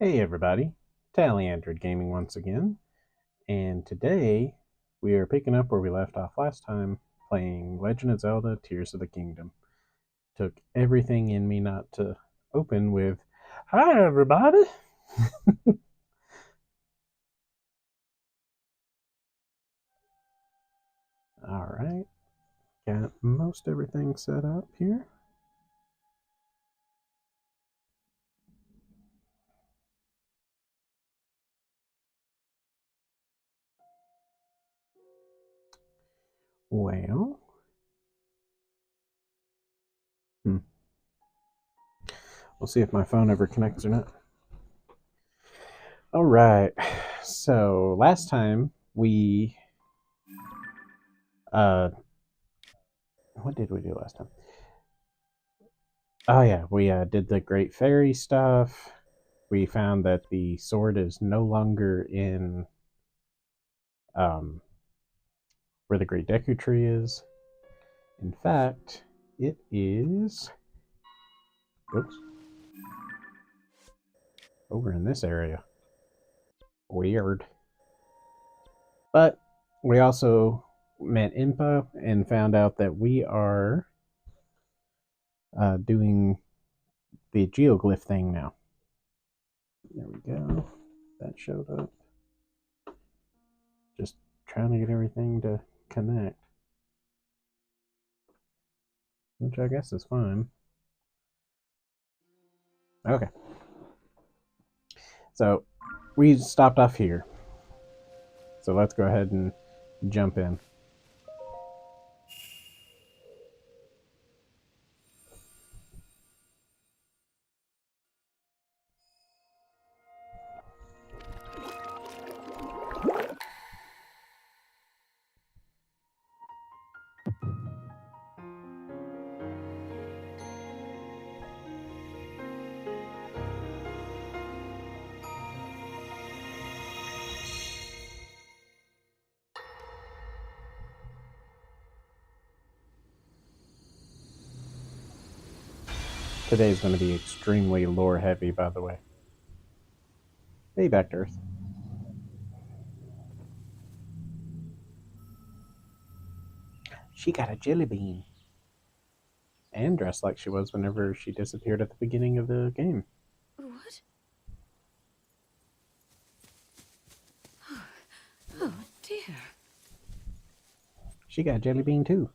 Hey everybody, Android Gaming once again, and today we are picking up where we left off last time, playing Legend of Zelda Tears of the Kingdom. Took everything in me not to open with, "Hi everybody!" Alright, got most everything set up here. Well, hmm, we'll see if my phone ever connects or not. Alright, so last time we what did we do last time? Oh yeah, we did the Great Fairy stuff. We found that the sword is no longer in um, where the Great Deku Tree is. In fact, it is oops, over in this area. Weird. But we also met Impa and found out that we are doing the geoglyph thing now. There we go. That showed up. Just trying to get everything to connect, which I guess is fine. Okay. So we stopped off here. So let's go ahead and jump in. Today's going to be extremely lore heavy, by the way. Hey, back to Earth. She got a jelly bean. And dressed like she was whenever she disappeared at the beginning of the game. What? Oh, dear. She got a jelly bean too.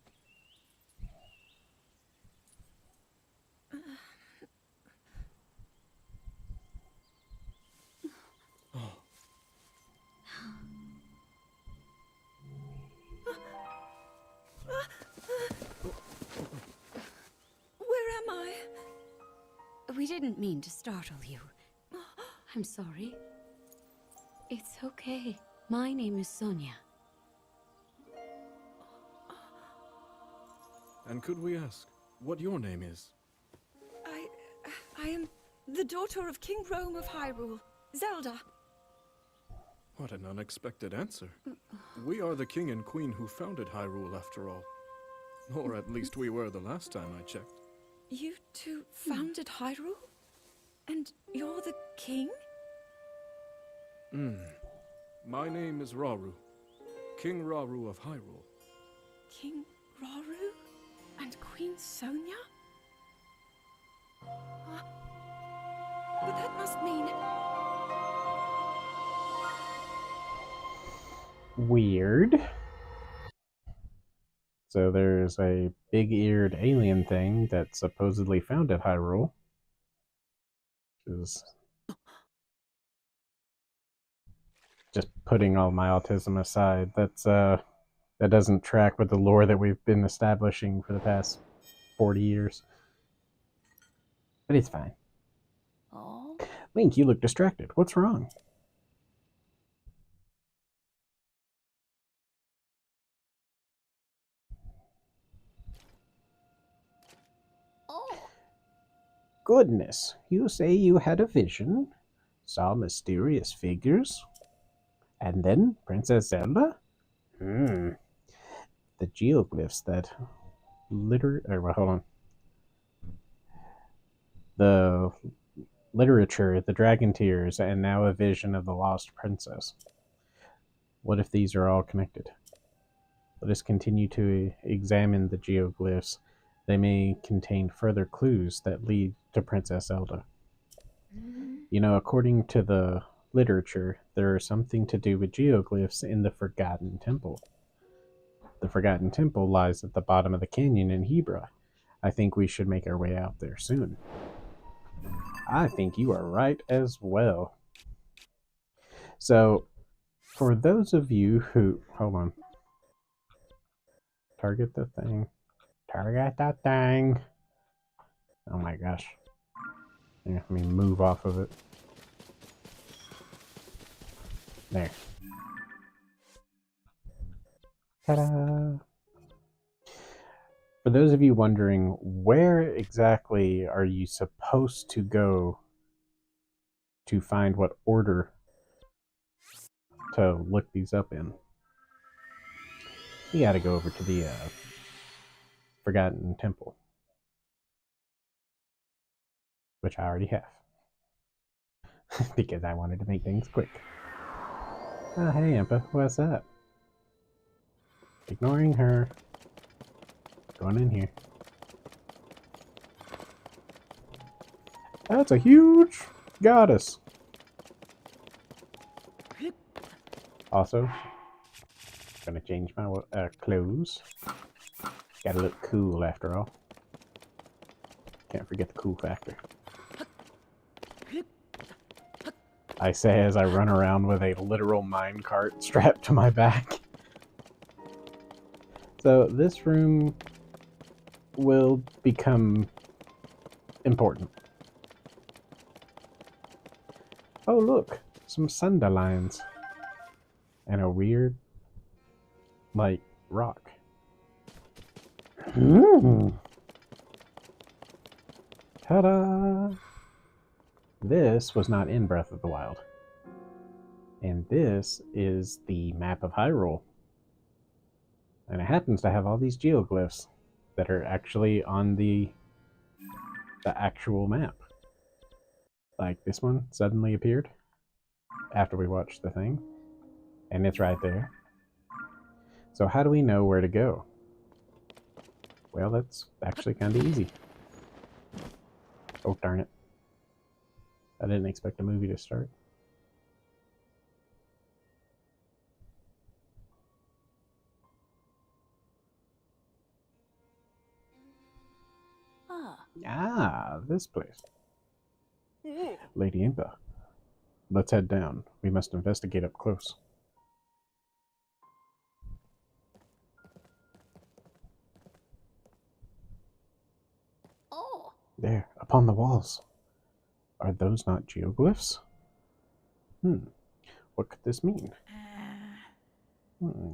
Where am I? We didn't mean to startle you. I'm sorry. It's okay. My name is Sonia. And could we ask what your name is? I am the daughter of King Rome of Hyrule, Zelda. What an unexpected answer. We are the king and queen who founded Hyrule, after all. Or at least we were the last time I checked. You two founded Hyrule? And you're the king? My name is Rauru, King Rauru of Hyrule. King Rauru? And Queen Sonia? But that must mean... Weird. So there's a big-eared alien thing that supposedly founded Hyrule. Is just putting all my autism aside. That doesn't track with the lore that we've been establishing for the past 40 years. But it's fine. Oh? Link, you look distracted. What's wrong? Oh! Goodness, you say you had a vision, saw mysterious figures, and then Princess Zelda? Hmm. The geoglyphs that hold on. The literature, the Dragon Tears, and now a vision of the lost princess. What if these are all connected? Let us continue to examine the geoglyphs. They may contain further clues that lead to Princess Zelda. You know, according to the literature, there is something to do with geoglyphs in the Forgotten Temple. The Forgotten Temple lies at the bottom of the canyon in Hebra. I think we should make our way out there soon. I think you are right as well. So, for those of you who... Hold on. Target the thing. Target that thing. Oh my gosh. Yeah, let me move off of it. There. Ta-da! For those of you wondering, where exactly are you supposed to go to find what order to look these up in? You gotta go over to the Forgotten Temple, which I already have. Because I wanted to make things quick. Oh, hey, Impa, what's up? Ignoring her. Going in here. That's a huge goddess. Also, gonna change my clothes. Gotta look cool after all. Can't forget the cool factor. I say as I run around with a literal minecart strapped to my back. So this room will become important. Oh look, some sandalines. And a weird, like, rock. Ta-da! This was not in Breath of the Wild. And this is the map of Hyrule. And it happens to have all these geoglyphs that are actually on the actual map. Like this one suddenly appeared after we watched the thing. And it's right there. So how do we know where to go? Well, that's actually kind of easy. Oh, darn it. I didn't expect a movie to start. Ah, this place. Lady Impa. Let's head down. We must investigate up close. Oh. There, upon the walls. Are those not geoglyphs? What could this mean?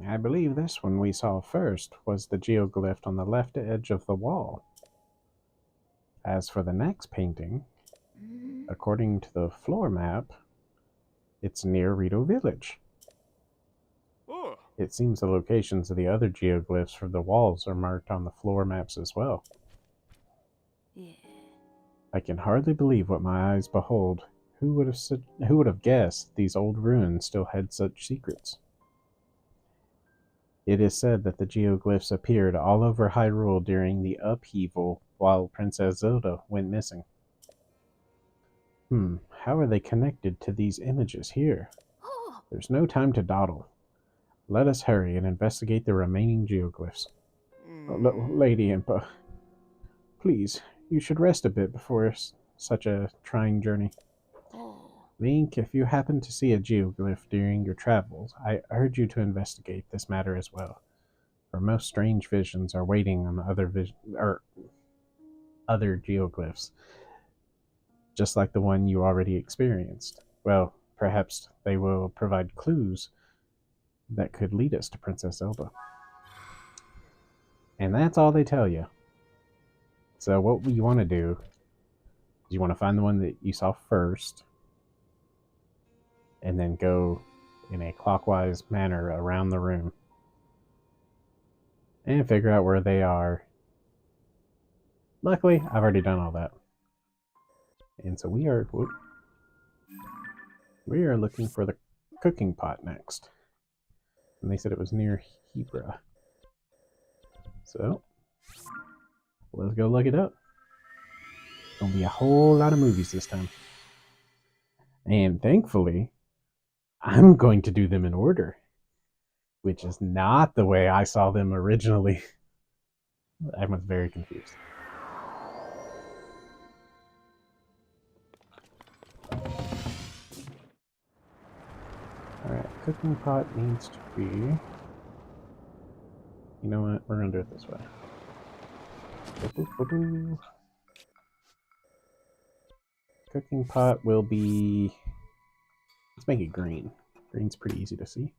I believe this one we saw first was the geoglyph on the left edge of the wall. As for the next painting, according to the floor map, it's near Rito Village. Oh. It seems the locations of the other geoglyphs for the walls are marked on the floor maps as well. Yeah. I can hardly believe what my eyes behold. Who would have guessed these old ruins still had such secrets? It is said that the geoglyphs appeared all over Hyrule during the upheaval while Princess Zelda went missing. How are they connected to these images here? Oh. There's no time to dawdle. Let us hurry and investigate the remaining geoglyphs. Lady Impa, please, you should rest a bit before such a trying journey. Oh. Link, if you happen to see a geoglyph during your travels, I urge you to investigate this matter as well. For most strange visions are waiting on other geoglyphs, just like the one you already experienced. Well, perhaps they will provide clues that could lead us to Princess Zelda. And that's all they tell you. So what you want to do is you want to find the one that you saw first, and then go in a clockwise manner around the room and figure out where they are. Luckily, I've already done all that. And so we are looking for the cooking pot next. And they said it was near Hebra. So let's go look it up. Gonna be a whole lot of movies this time. And thankfully, I'm going to do them in order, which is not the way I saw them originally. I was very confused. Alright, cooking pot needs to be... You know what? We're gonna do it this way. Cooking pot will be... Let's make it green. Green's pretty easy to see.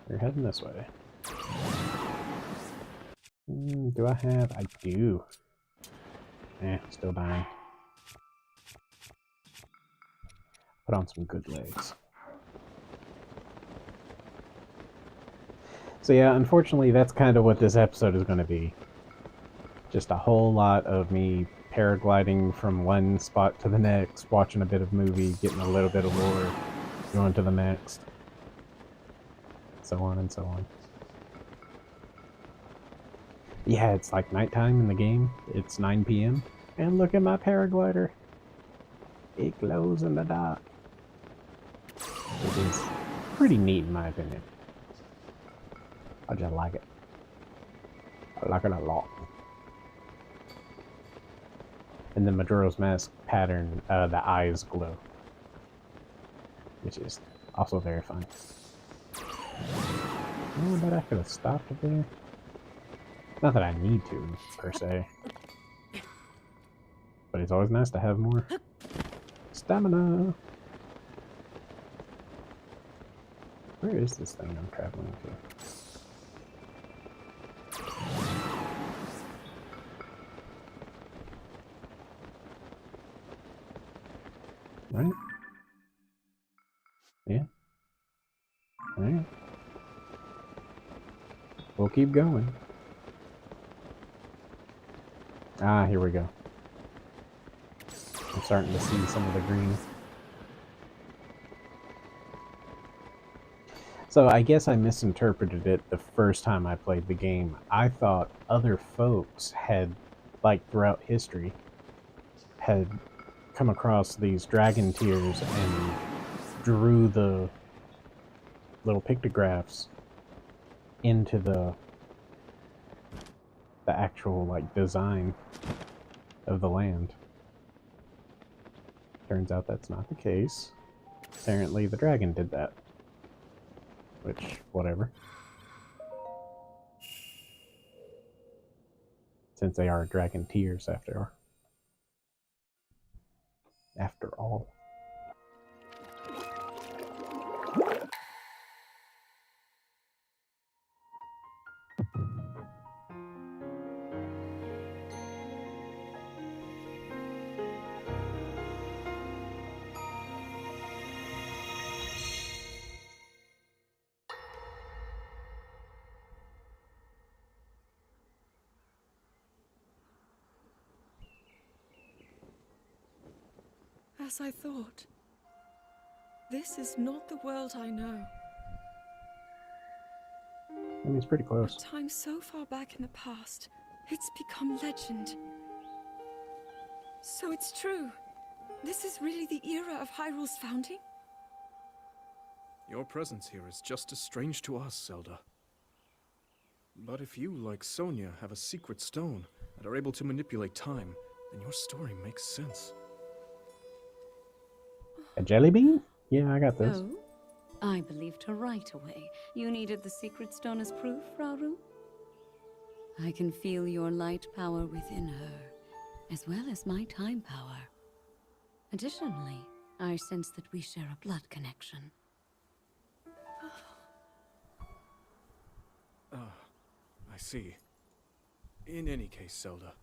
We're heading this way. Do I have? I do. Still dying. Put on some good legs. So yeah, unfortunately, that's kind of what this episode is going to be. Just a whole lot of me paragliding from one spot to the next, watching a bit of movie, getting a little bit of lore, going to the next, so on and so on. Yeah, it's like nighttime in the game. It's 9 p.m. And look at my paraglider. It glows in the dark. It is pretty neat in my opinion. I just like it. I like it a lot. And the Majora's Mask pattern, the eyes glow. Which is also very fun. Oh, but I could have stopped it there. Not that I need to, per se. But it's always nice to have more stamina. Where is this thing I'm traveling to? Right? Yeah. Alright. We'll keep going. Ah, here we go. I'm starting to see some of the green. So I guess I misinterpreted it the first time I played the game. I thought other folks had, like throughout history, had come across these dragon tears and drew the little pictographs into the actual like design of the land. Turns out that's not the case. Apparently the dragon did that. Which, whatever. Since they are dragon tears after all. As I thought. This is not the world I know. I mean, it's pretty close. A time so far back in the past, it's become legend. So it's true. This is really the era of Hyrule's founding? Your presence here is just as strange to us, Zelda. But if you, like Sonia, have a secret stone and are able to manipulate time, then your story makes sense. A jelly bean? Yeah, I got this. Oh? I believed her right away. You needed the secret stone as proof, Rauru? I can feel your light power within her, as well as my time power. Additionally, I sense that we share a blood connection. I see. In any case, Zelda,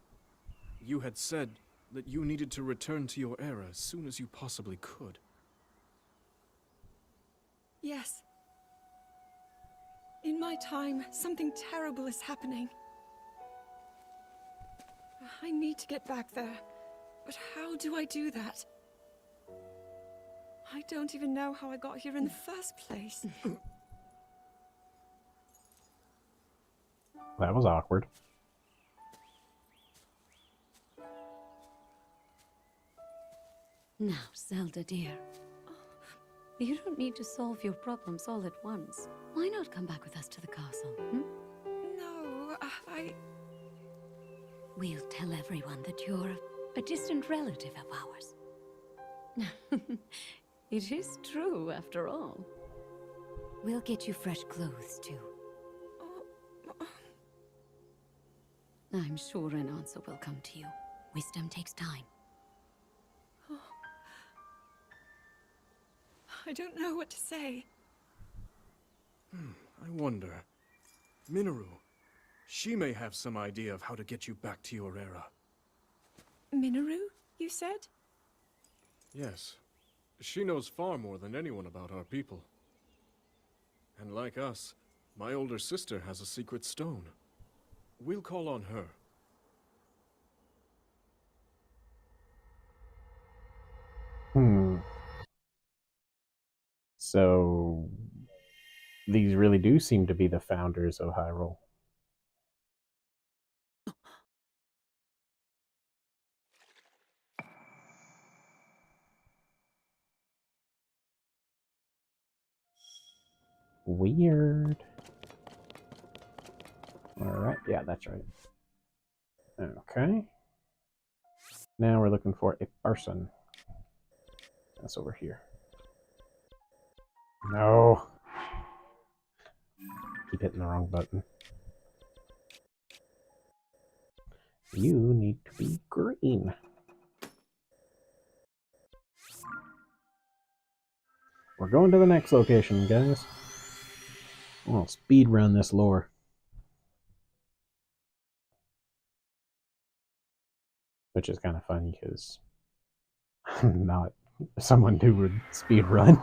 you had said that you needed to return to your era as soon as you possibly could. Yes. In my time, something terrible is happening. I need to get back there. But how do I do that? I don't even know how I got here in the first place. That was awkward. Now, Zelda dear, you don't need to solve your problems all at once. Why not come back with us to the castle? No, We'll tell everyone that you're a distant relative of ours. It is true, after all. We'll get you fresh clothes, too. I'm sure an answer will come to you. Wisdom takes time. I don't know what to say. I wonder. Minoru, she may have some idea of how to get you back to your era. Minoru, you said? Yes. She knows far more than anyone about our people. And like us, my older sister has a secret stone. We'll call on her. So these really do seem to be the founders of Hyrule. Weird. Alright, yeah, that's right. Okay. Now we're looking for a person. That's over here. No. Keep hitting the wrong button. You need to be green. We're going to the next location, guys. We'll speed run this lore. Which is kind of funny because I'm not someone who would speed run.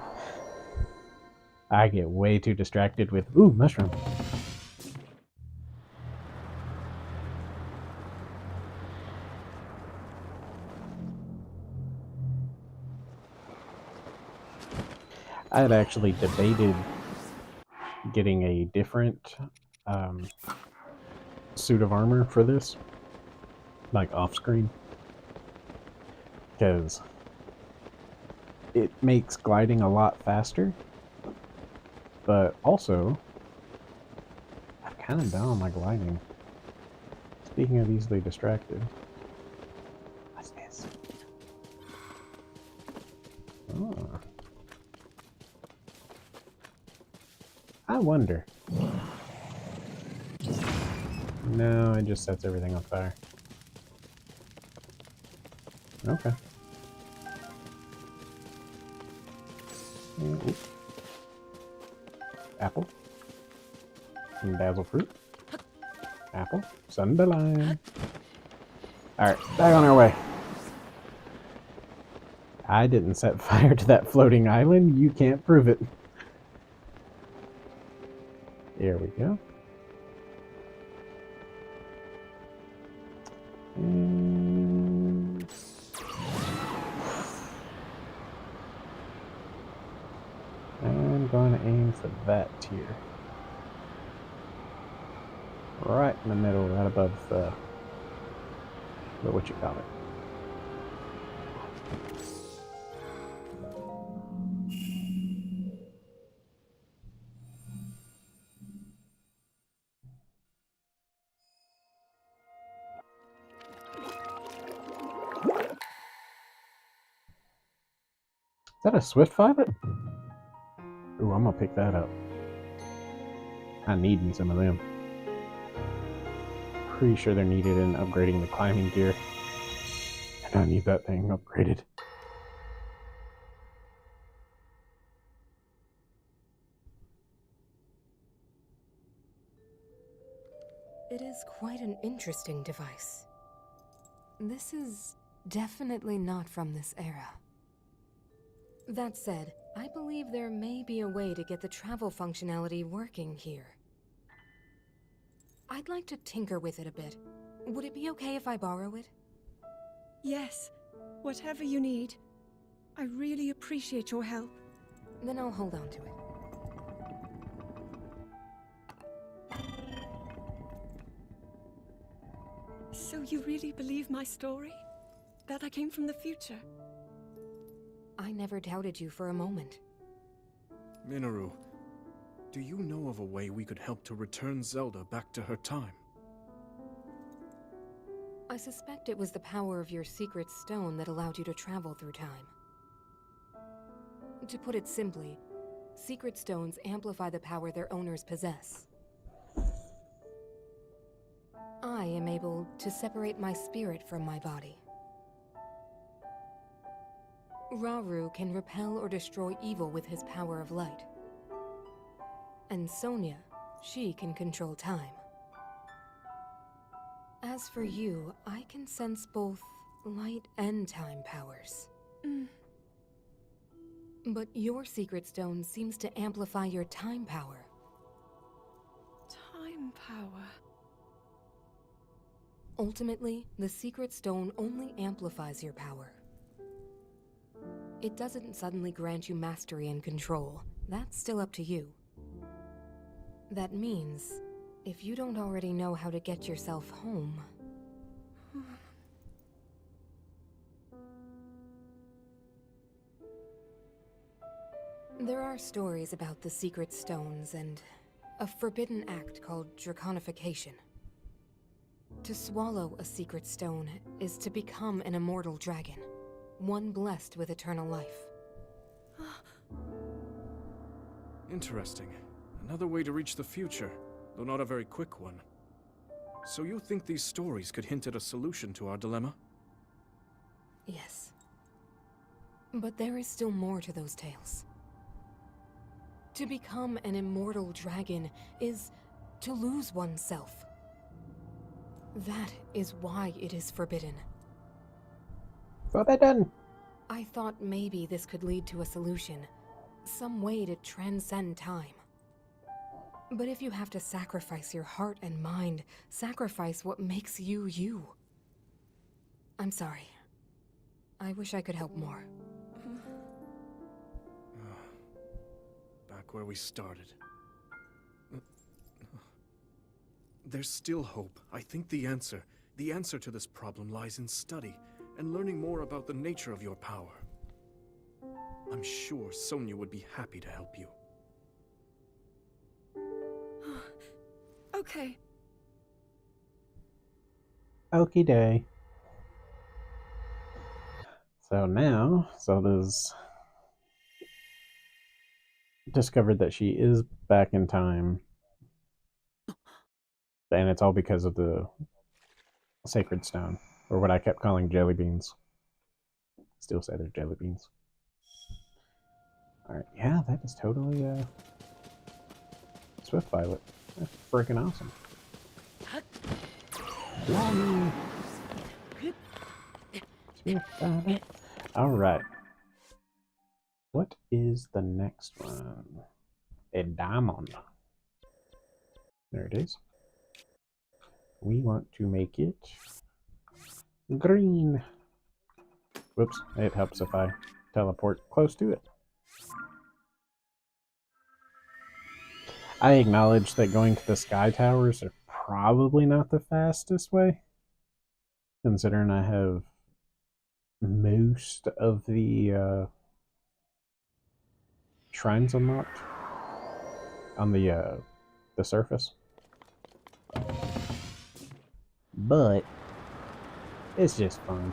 I get way too distracted with, ooh, mushroom. I had actually debated getting a different suit of armor for this, like off screen, because it makes gliding a lot faster, but also I'm kind of down on my gliding. Speaking of easily distracted, what's this? Oh. I wonder. No, it just sets everything on fire. Okay. Ooh. Apple. And dazzle fruit. Apple. Sunderline. Alright, back on our way. I didn't set fire to that floating island. You can't prove it. There we go. And I'm going to aim for that tier. Right in the middle, right above the what you call it. Is that a Swift Violet? Ooh, I'm gonna pick that up. I need me some of them. Pretty sure they're needed in upgrading the climbing gear. And I need that thing upgraded. It is quite an interesting device. This is definitely not from this era. That said, I believe there may be a way to get the travel functionality working here. I'd like to tinker with it a bit. Would it be okay if I borrow it? Yes, Whatever you need. I really appreciate your help. Then I'll hold on to it. So you really believe my story? That I came from the future? I never doubted you for a moment. Minoru, do you know of a way we could help to return Zelda back to her time? I suspect it was the power of your secret stone that allowed you to travel through time. To put it simply, secret stones amplify the power their owners possess. I am able to separate my spirit from my body. Rauru can repel or destroy evil with his power of light. And Sonia, she can control time. As for you, I can sense both light and time powers. But your secret stone seems to amplify your time power. Time power. Ultimately, the secret stone only amplifies your power. It doesn't suddenly grant you mastery and control. That's still up to you. That means, if you don't already know how to get yourself home... There are stories about the secret stones and a forbidden act called draconification. To swallow a secret stone is to become an immortal dragon, one blessed with eternal life. Interesting. Another way to reach the future, though not a very quick one. So you think these stories could hint at a solution to our dilemma? Yes. But there is still more to those tales. To become an immortal dragon is to lose oneself. That is why it is forbidden. Forbidden! I thought maybe this could lead to a solution. Some way to transcend time. But if you have to sacrifice your heart and mind, sacrifice what makes you you. I'm sorry. I wish I could help more. Back where we started. There's still hope. I think the answer to this problem lies in study and learning more about the nature of your power. I'm sure Sonia would be happy to help you. Okay. Okie day. So now, Zelda's discovered that she is back in time. And it's all because of the sacred stone, or what I kept calling jelly beans. Still say they're jelly beans. Alright, yeah, that is totally Swift Violet. That's freaking awesome. Swift Violet. Alright. What is the next one? A diamond. There it is. We want to make it green. Whoops, it helps if I teleport close to it. I acknowledge that going to the sky towers are probably not the fastest way, considering I have most of the shrines unlocked on the surface. But it's just fun.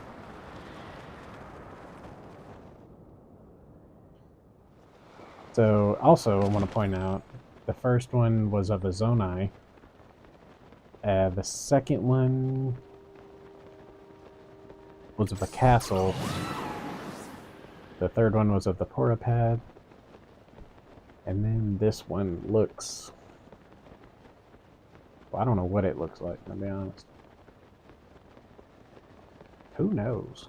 So also I want to point out the first one was of a Zonai. The second one was of a castle. The third one was of the Porapad. And then this one looks... well, I don't know what it looks like, to be honest. Who knows?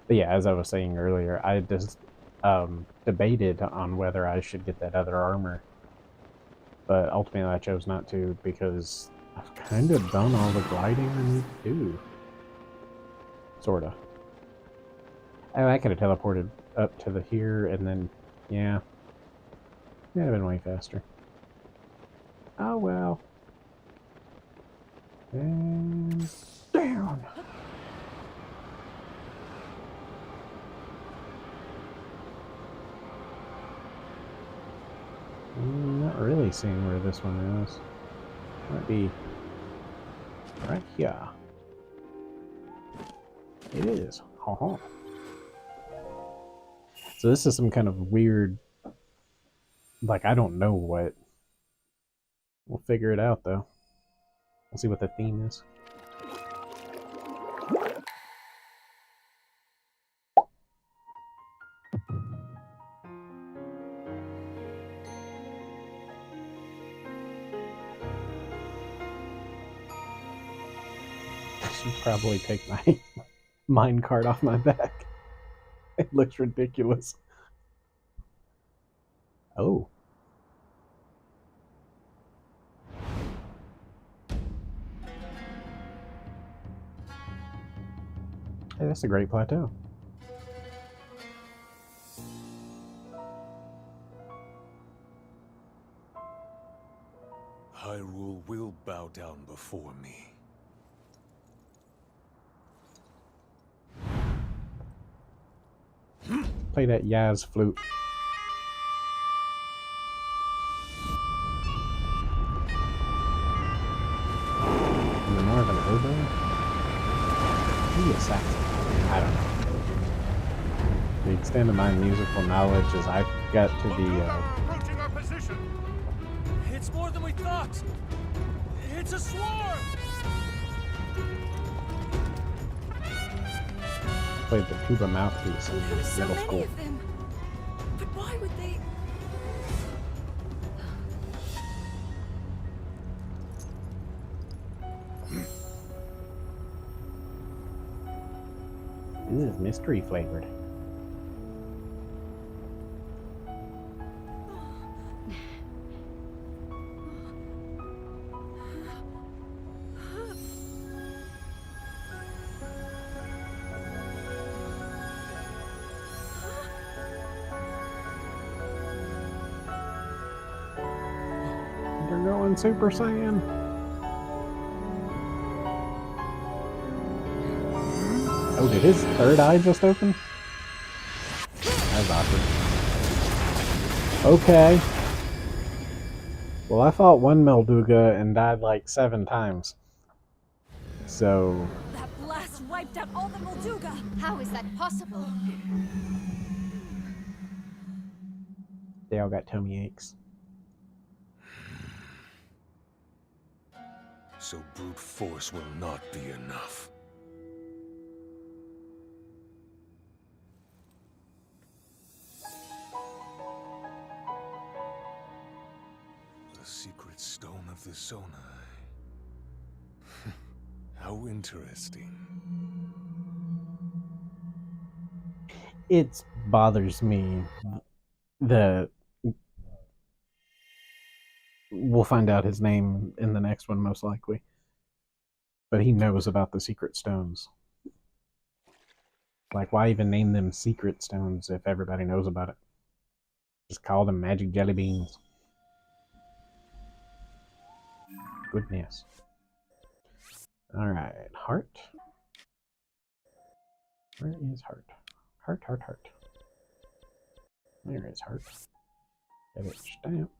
But yeah, as I was saying earlier, I just debated on whether I should get that other armor. But ultimately I chose not to because I've kind of done all the gliding I need to do. Sorta. Oh, I could have teleported up to the here and then, yeah. That'd have been way faster. Oh well. And down. Not really seeing where this one is. Might be right here. It is. Ha ha. So this is some kind of weird, like, I don't know what. We'll figure it out though. We'll see what the theme is. I should probably take my mine cart off my back. It looks ridiculous. Oh. Hey, that's a great plateau. Hyrule will bow down before me. Play that Yaz flute. Is it more of an oboe? Maybe a saxophone. I don't know. The extent of my musical knowledge is I've got to the Approaching our position. It's more than we thought. It's a swarm. played the tuba mouthpiece in There are so middle many school. of them. But why would they? This is mystery flavored. They're going Super Saiyan. Oh, did his third eye just open? That's awkward. Okay. Well, I fought one Melduga and died like 7 times. So... That blast wiped out all the Molduga! How is that possible? they all got tummy aches. So brute force will not be enough. The secret stone of the Zonai. How interesting. It bothers me. We'll find out his name in the next one, most likely. But he knows about the secret stones. Like, why even name them secret stones if everybody knows about it? Just call them magic jelly beans. Goodness. Alright, heart. Where is heart? Heart, heart, heart. There is heart. Get it stamp.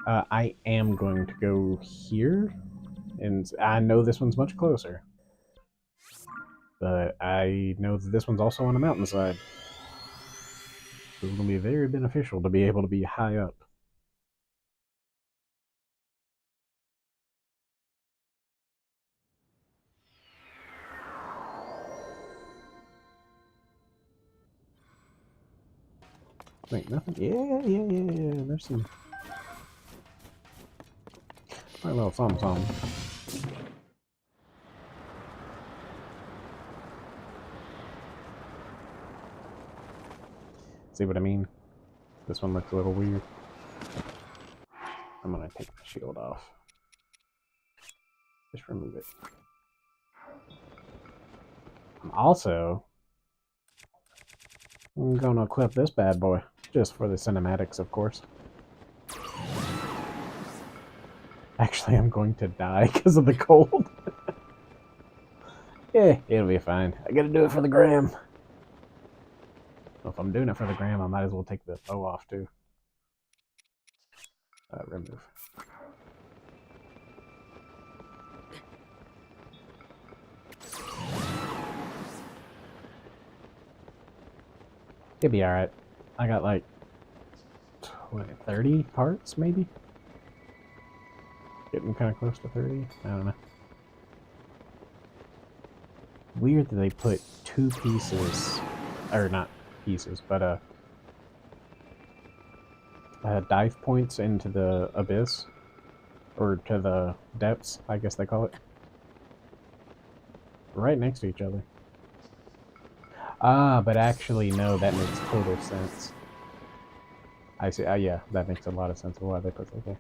I am going to go here. And I know this one's much closer. But I know that this one's also on a mountainside. So it's going to be very beneficial to be able to be high up. Wait, nothing? Yeah. There's some... a little something. See what I mean? This one looks a little weird. I'm gonna take my shield off. Just remove it. I'm also gonna equip this bad boy. Just for the cinematics, of course. Actually, I'm going to die because of the cold. Yeah, it'll be fine. I gotta do it for the gram. Well, if I'm doing it for the gram, I might as well take the bow off too. Remove. It'll be alright. I got like 30 parts, maybe? Getting kind of close to 30? I don't know. Weird that they put 2 pieces, or not pieces, but dive points into the abyss, or to the depths, I guess they call it, right next to each other. Ah, but actually, no, that makes total sense. I see. Yeah, that makes a lot of sense of why they put that there.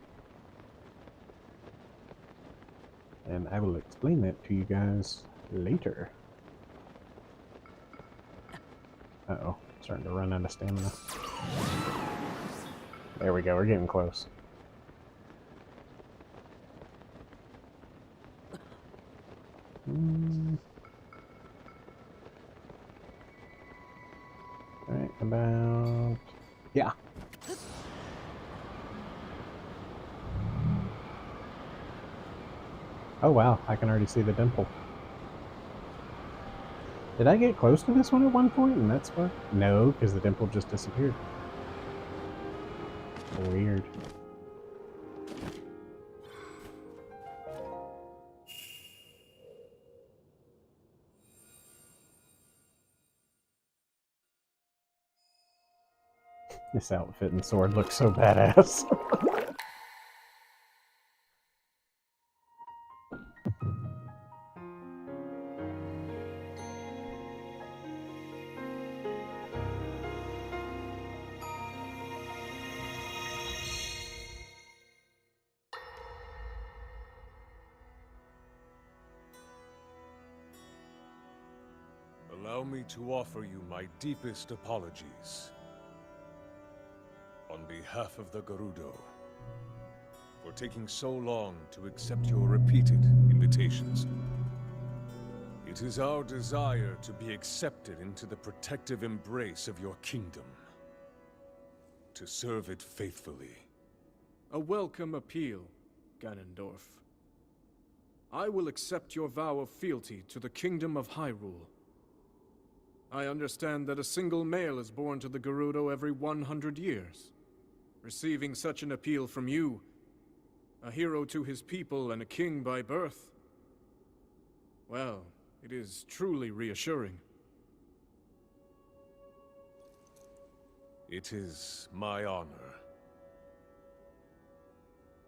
And I will explain that to you guys later. Uh-oh, starting to run out of stamina. There we go, we're getting close. Alright, about... yeah. Oh wow, I can already see the dimple. Did I get close to this one at one point and that's what? No, because the dimple just disappeared. Weird. This outfit and sword looks so badass. Allow me to offer you my deepest apologies. On behalf of the Gerudo, for taking so long to accept your repeated invitations. It is our desire to be accepted into the protective embrace of your kingdom. To serve it faithfully. A welcome appeal, Ganondorf. I will accept your vow of fealty to the Kingdom of Hyrule. I understand that a single male is born to the Gerudo every 100 years. Receiving such an appeal from you, a hero to his people and a king by birth, well, it is truly reassuring. It is my honor.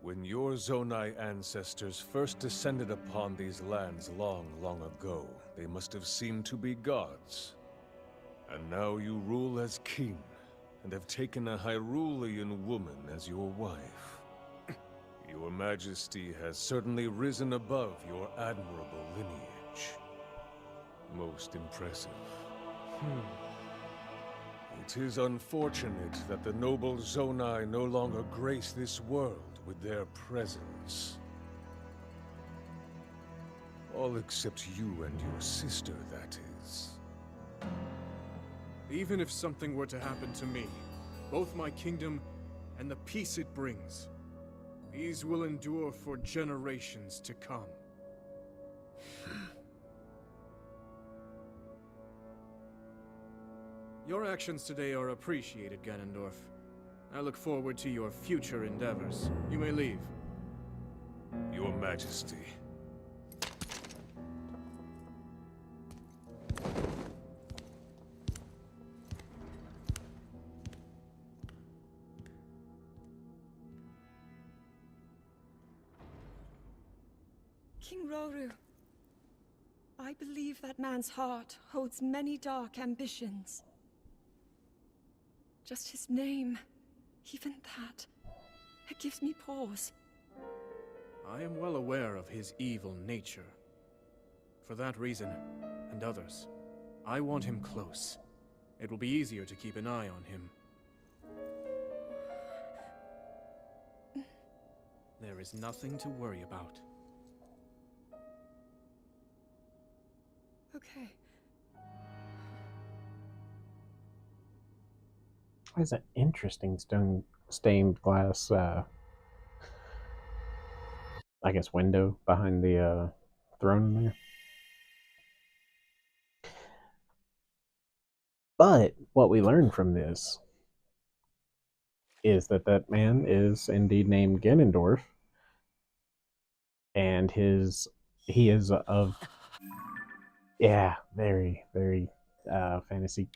When your Zonai ancestors first descended upon these lands long, long ago, they must have seemed to be gods. And now you rule as king, and have taken a Hyrulean woman as your wife. Your Majesty has certainly risen above your admirable lineage. Most impressive. It is unfortunate that the noble Zonai no longer grace this world with their presence. All except you and your sister, that is. Even if something were to happen to me, both my kingdom and the peace it brings, these will endure for generations to come. Your actions today are appreciated, Ganondorf. I look forward to your future endeavors. You may leave. Your Majesty. King Roru, I believe that man's heart holds many dark ambitions. Just his name, even that, It gives me pause. I am well aware of his evil nature. For that reason, and others, I want him close. It will be easier to keep an eye on him. There is nothing to worry about. Okay. There's an interesting stone stained glass, I guess, window behind the throne there. But what we learn from this is that that man is indeed named Ganondorf, and he is of, yeah, very very fantasy.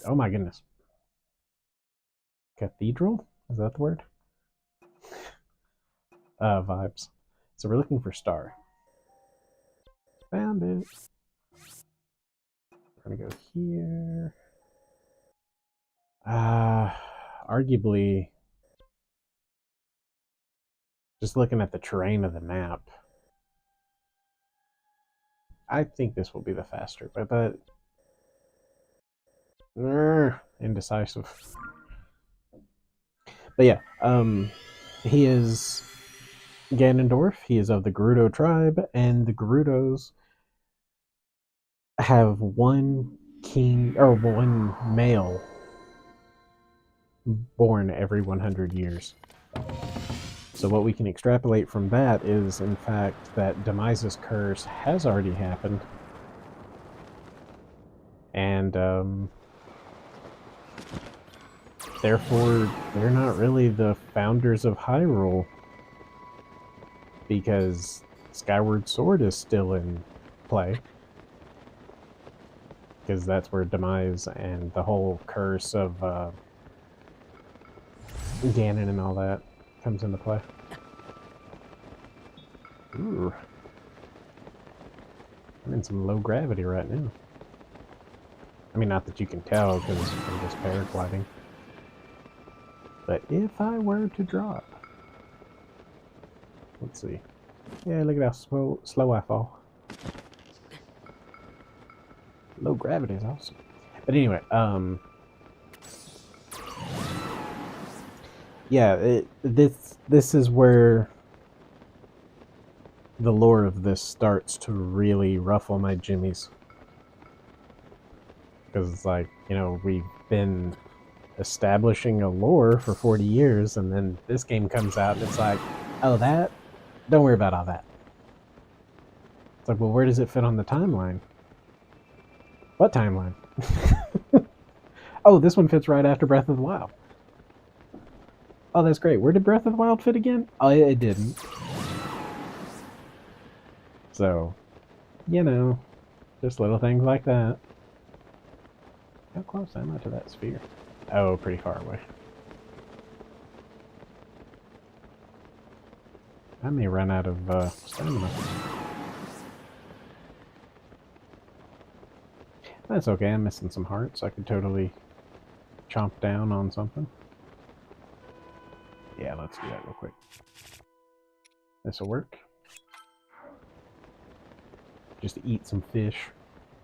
Oh my goodness, cathedral, is that the word? Vibes. So we're looking for Star. Found it. We're gonna go here. Arguably, just looking at the terrain of the map, I think this will be the faster, but indecisive. But yeah, he is Ganondorf. He is of the Gerudo tribe, and the Gerudos have one king or one male born every 100 years. So what we can extrapolate from that is, in fact, that Demise's curse has already happened, and therefore they're not really the founders of Hyrule, because Skyward Sword is still in play, because that's where Demise and the whole curse of Ganon and all that comes into play. Ooh. I'm in some low gravity right now. I mean, not that you can tell because I'm just paragliding. But if I were to drop... Let's see. Yeah, look at how slow I fall. Low gravity is awesome. But anyway, yeah, this is where the lore of this starts to really ruffle my jimmies. Because it's like, you know, we've been establishing a lore for 40 years, and then this game comes out and it's like, oh, that? Don't worry about all that. It's like, well, where does it fit on the timeline? What timeline? Oh, this one fits right after Breath of the Wild. Oh, that's great. Where did Breath of the Wild fit again? Oh, it didn't. So, you know, just little things like that. How close am I to that sphere? Oh, pretty far away. I may run out of stamina. That's okay, I'm missing some hearts. I could totally chomp down on something. Yeah, let's do that real quick. This'll work. Just eat some fish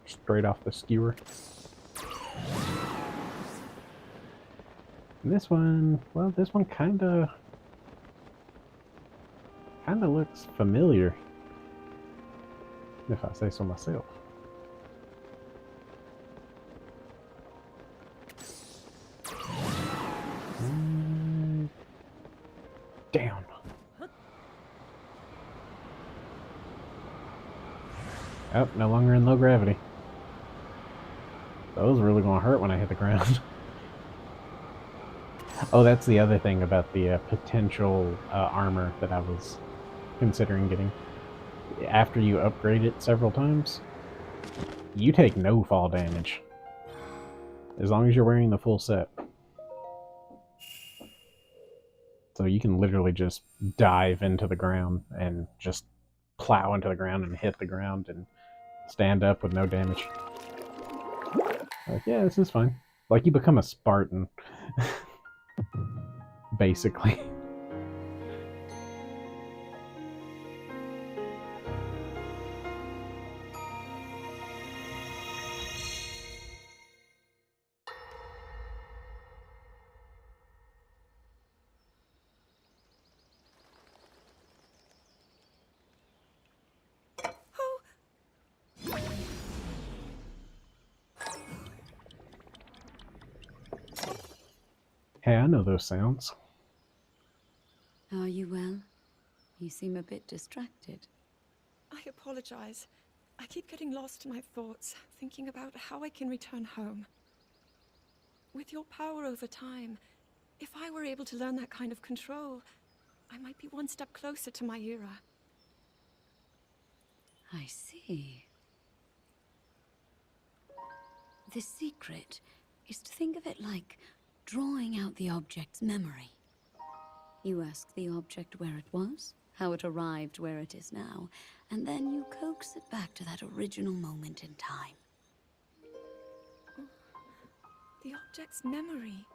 straight off the skewer. And this one, well, this one kinda looks familiar, if I say so myself. Down. Oh, no longer in low gravity. Those really gonna hurt when I hit the ground. Oh, that's the other thing about the potential armor that I was considering getting. After you upgrade it several times, you take no fall damage. As long as you're wearing the full set. So you can literally just dive into the ground and just plow into the ground and hit the ground and stand up with no damage. Like, yeah, this is fine. Like, you become a Spartan. Basically. Hey, I know those sounds. Are you well? You seem a bit distracted. I apologize. I keep getting lost in my thoughts, thinking about how I can return home. With your power over time, if I were able to learn that kind of control, I might be one step closer to my era. I see. The secret is to think of it like drawing out the object's memory. You ask the object where it was, how it arrived where it is now, and then you coax it back to that original moment in time. The object's memory.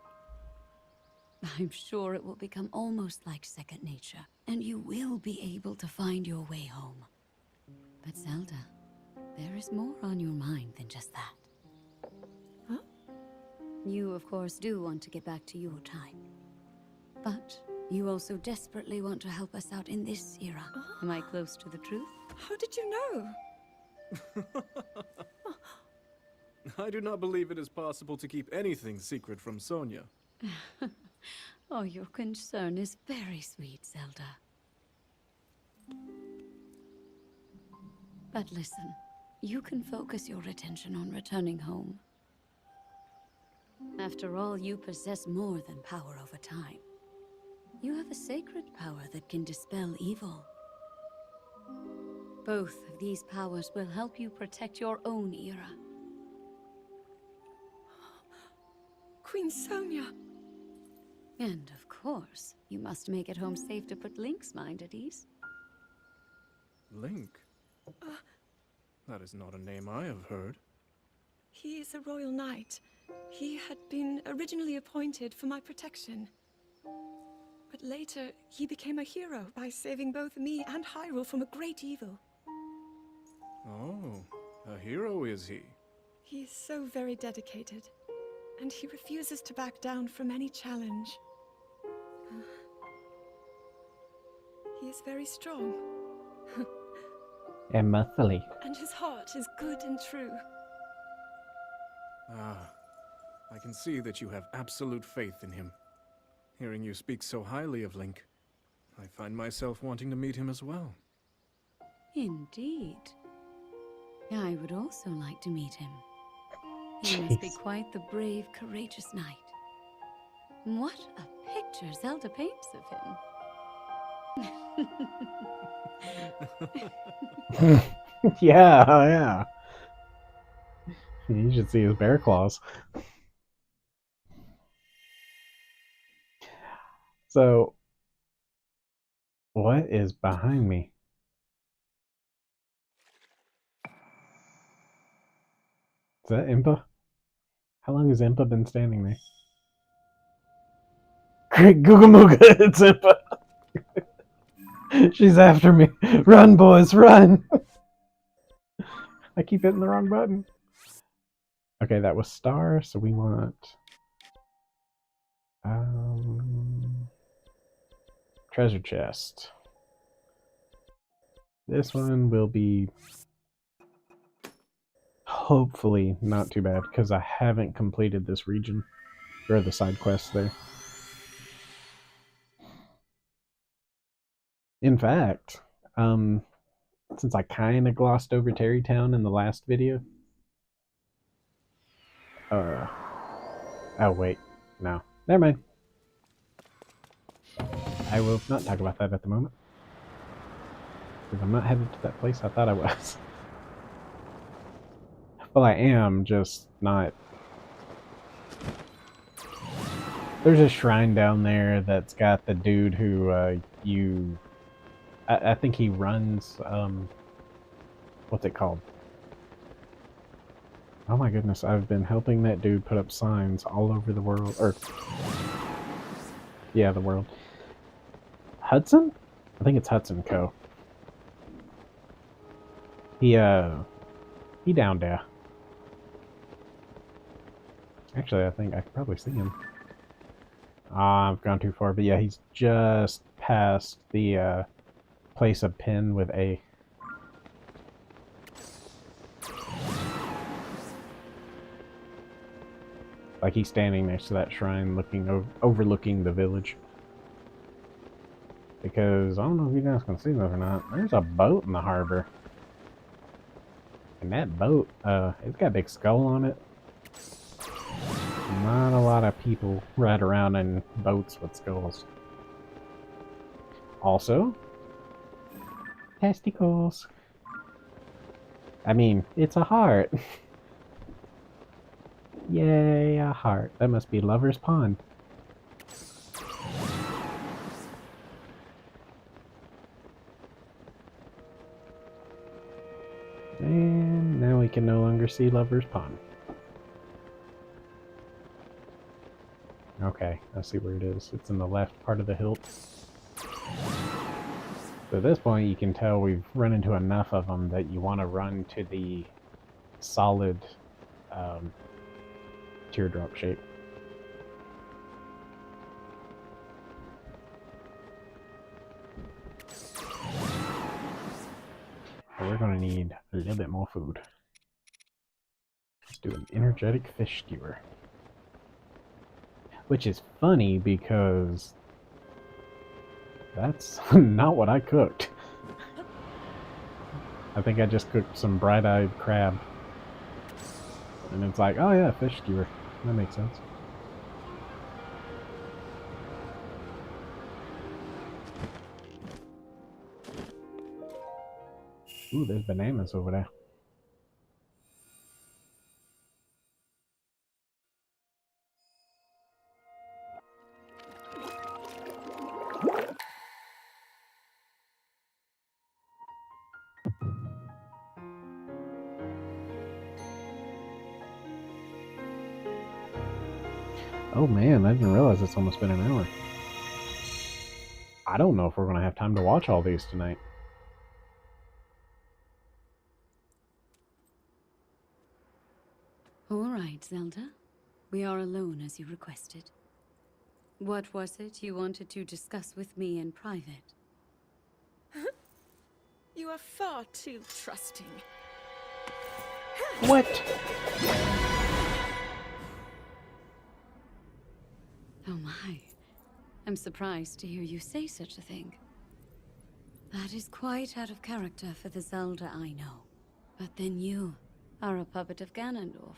I'm sure it will become almost like second nature, and you will be able to find your way home. But Zelda, there is more on your mind than just that. Huh? You, of course, do want to get back to your time. But you also desperately want to help us out in this era. Am I close to the truth? How did you know? I do not believe it is possible to keep anything secret from Sonia. Oh, your concern is very sweet, Zelda. But listen, you can focus your attention on returning home. After all, you possess more than power over time. You have a sacred power that can dispel evil. Both of these powers will help you protect your own era. Queen Sonia! And of course, you must make it home safe to put Link's mind at ease. Link? That is not a name I have heard. He is a royal knight. He had been originally appointed for my protection. But later, he became a hero by saving both me and Hyrule from a great evil. Oh, a hero is he? He is so very dedicated, and he refuses to back down from any challenge. He is very strong, And muscly. and his heart is good and true. Ah, I can see that you have absolute faith in him. Hearing you speak so highly of Link, I find myself wanting to meet him as well. Indeed. I would also like to meet him. He must be Jeez. quite the brave, courageous knight. What a picture Zelda paints of him. Yeah, yeah. You should see his bear claws. So, what is behind me? Is that Impa? How long has Impa been standing there? Great Googa Mooga, it's Impa! She's after me. Run, boys, run! I keep hitting the wrong button. Okay, that was star, so we want... treasure chest. This one will be hopefully not too bad, because I haven't completed this region, or the side quests there. In fact, since I kind of glossed over Terrytown in the last video, oh wait, no, never mind. I will not talk about that at the moment, because I'm not headed to that place I thought I was. Well, I am, just not. There's a shrine down there that's got the dude who I think he runs, what's it called? Oh my goodness, I've been helping that dude put up signs all over the world, or, yeah, the world. Hudson? I think it's Hudson Co. He down there. Actually, I think I could probably see him. I've gone too far, but yeah, he's just past the place of pin with A. Like he's standing next to that shrine overlooking the village. Because, I don't know if you guys can see this or not, there's a boat in the harbor. And that boat, it's got a big skull on it. Not a lot of people ride around in boats with skulls. Also, testicles. I mean, it's a heart. Yay, a heart. That must be Lover's Pond. And now we can no longer see Lover's Pond. Okay, I see where it is. It's in the left part of the hilt. So at this point, you can tell we've run into enough of them that you want to run to the solid teardrop shape. But we're going to need a little bit more food. Let's do an energetic fish skewer. Which is funny because that's not what I cooked. I think I just cooked some bright-eyed crab. And it's like, oh yeah, fish skewer. That makes sense. Ooh, there's bananas over there. Oh man, I didn't realize it's almost been an hour. I don't know if we're going to have time to watch all these tonight. All right, Zelda. We are alone as you requested. What was it you wanted to discuss with me in private? You are far too trusting. What? Oh my. I'm surprised to hear you say such a thing. That is quite out of character for the Zelda I know. But then you are a puppet of Ganondorf.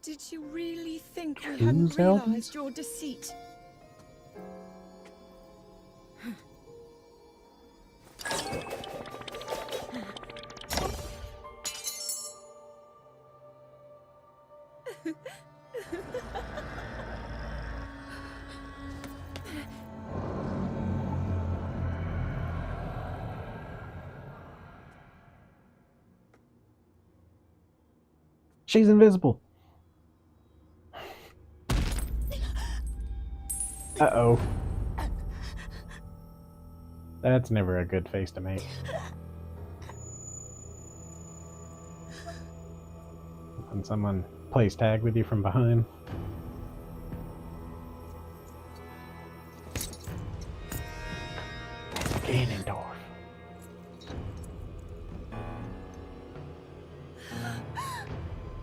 Did you really think we Two hadn't Zeldas? realized your deceit? She's invisible. Uh-oh. That's never a good face to make. When someone plays tag with you from behind. Ganondorf.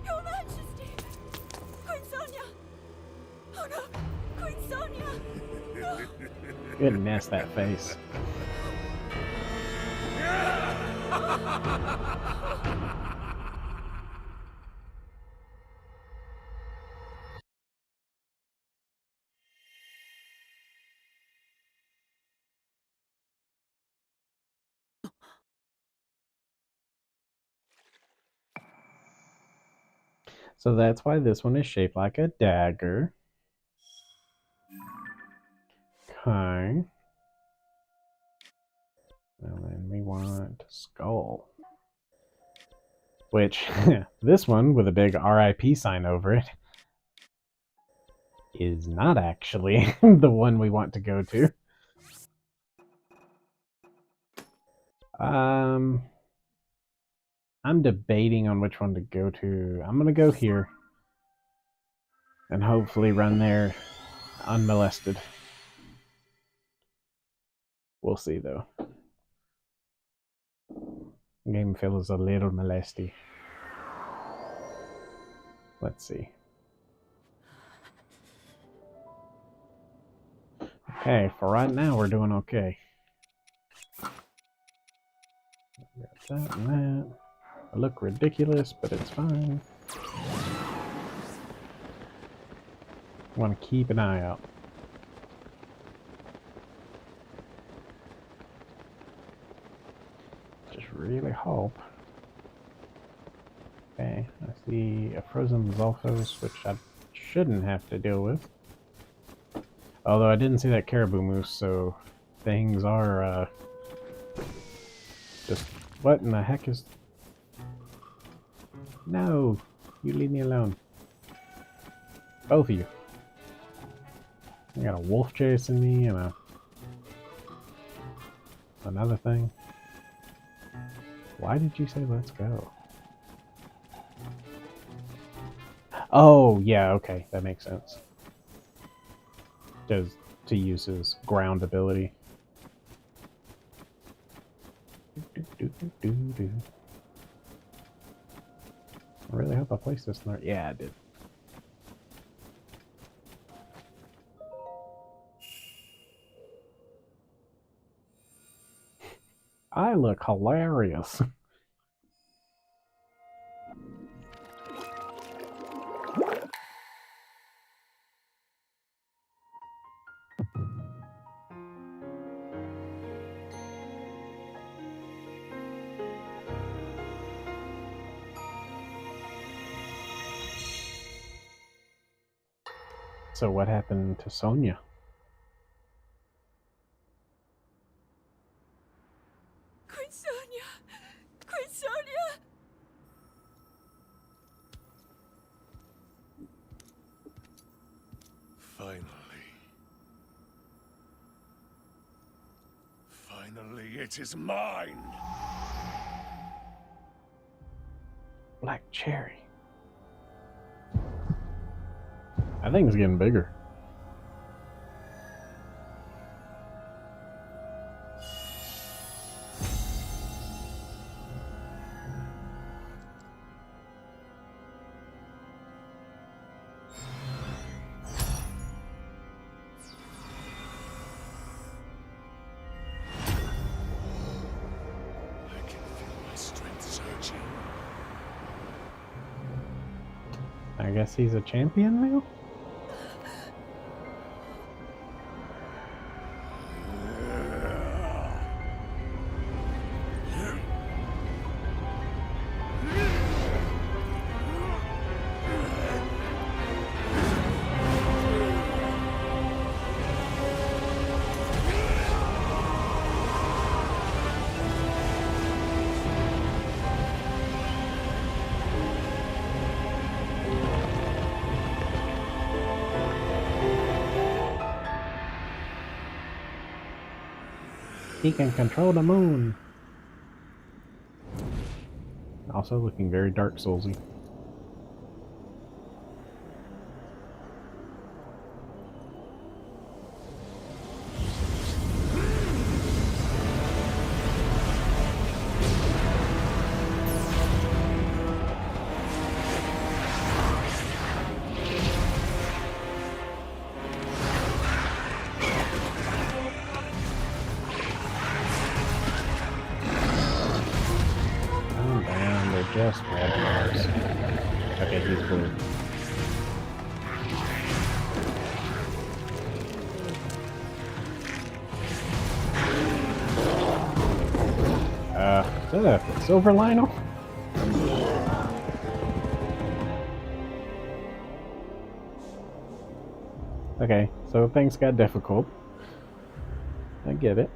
Your Majesty! Queen Sonia! Oh no! Queen Sonia! Goodness, that face. So that's why this one is shaped like a dagger. Okay. And then we want skull. Which, this one with a big RIP sign over it is not actually the one we want to go to. I'm debating on which one to go to. I'm gonna go here. And hopefully run there unmolested. We'll see though. Game feels a little molesty. Let's see. Hey, for right now, we're doing okay. Got that and that. I look ridiculous, but it's fine. Want to keep an eye out. Just really hope. Okay, I see a frozen Zolfos, which I shouldn't have to deal with. Although I didn't see that caribou moose, so things are just... What in the heck is... No! You leave me alone. Both of you. I got a wolf chasing me and another thing. Why did you say let's go? Oh, yeah, okay. That makes sense. Does to use his ground ability. I really hope I placed this in there. Yeah, I did. I look hilarious. So what happened to Sonia? Queen Sonia! Queen Sonia! Finally, it is mine! Black cherry. I think it's getting bigger. I can feel my strength surging. I guess he's a champion now? He can control the moon. Also looking very Dark Soulsy. Calm down, they're just red bars. Okay, he's blue. Is that a silver Lionel? Okay, so things got difficult. I get it.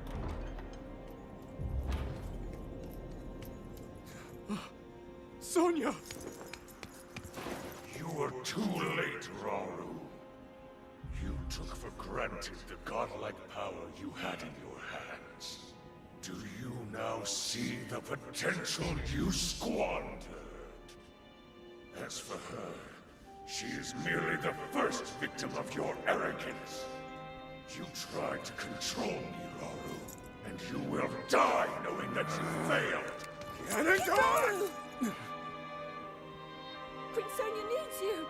Sonia! You were too late, Rauru. You took for granted the godlike power you had in your hands. Do you now see the potential you squandered? As for her, she is merely the first victim of your arrogance. You tried to control me, Rauru, and you will die knowing that you failed. Get it on! Queen Sonia needs you!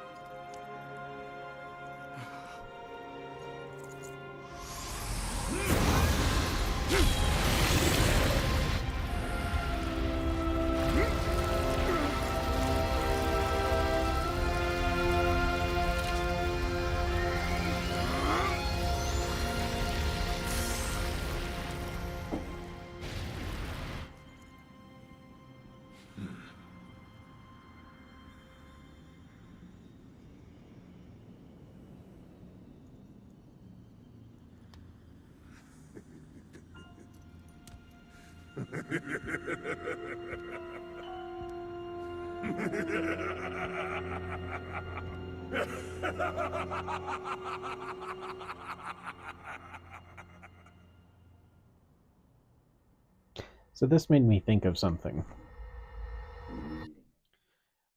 So this made me think of something.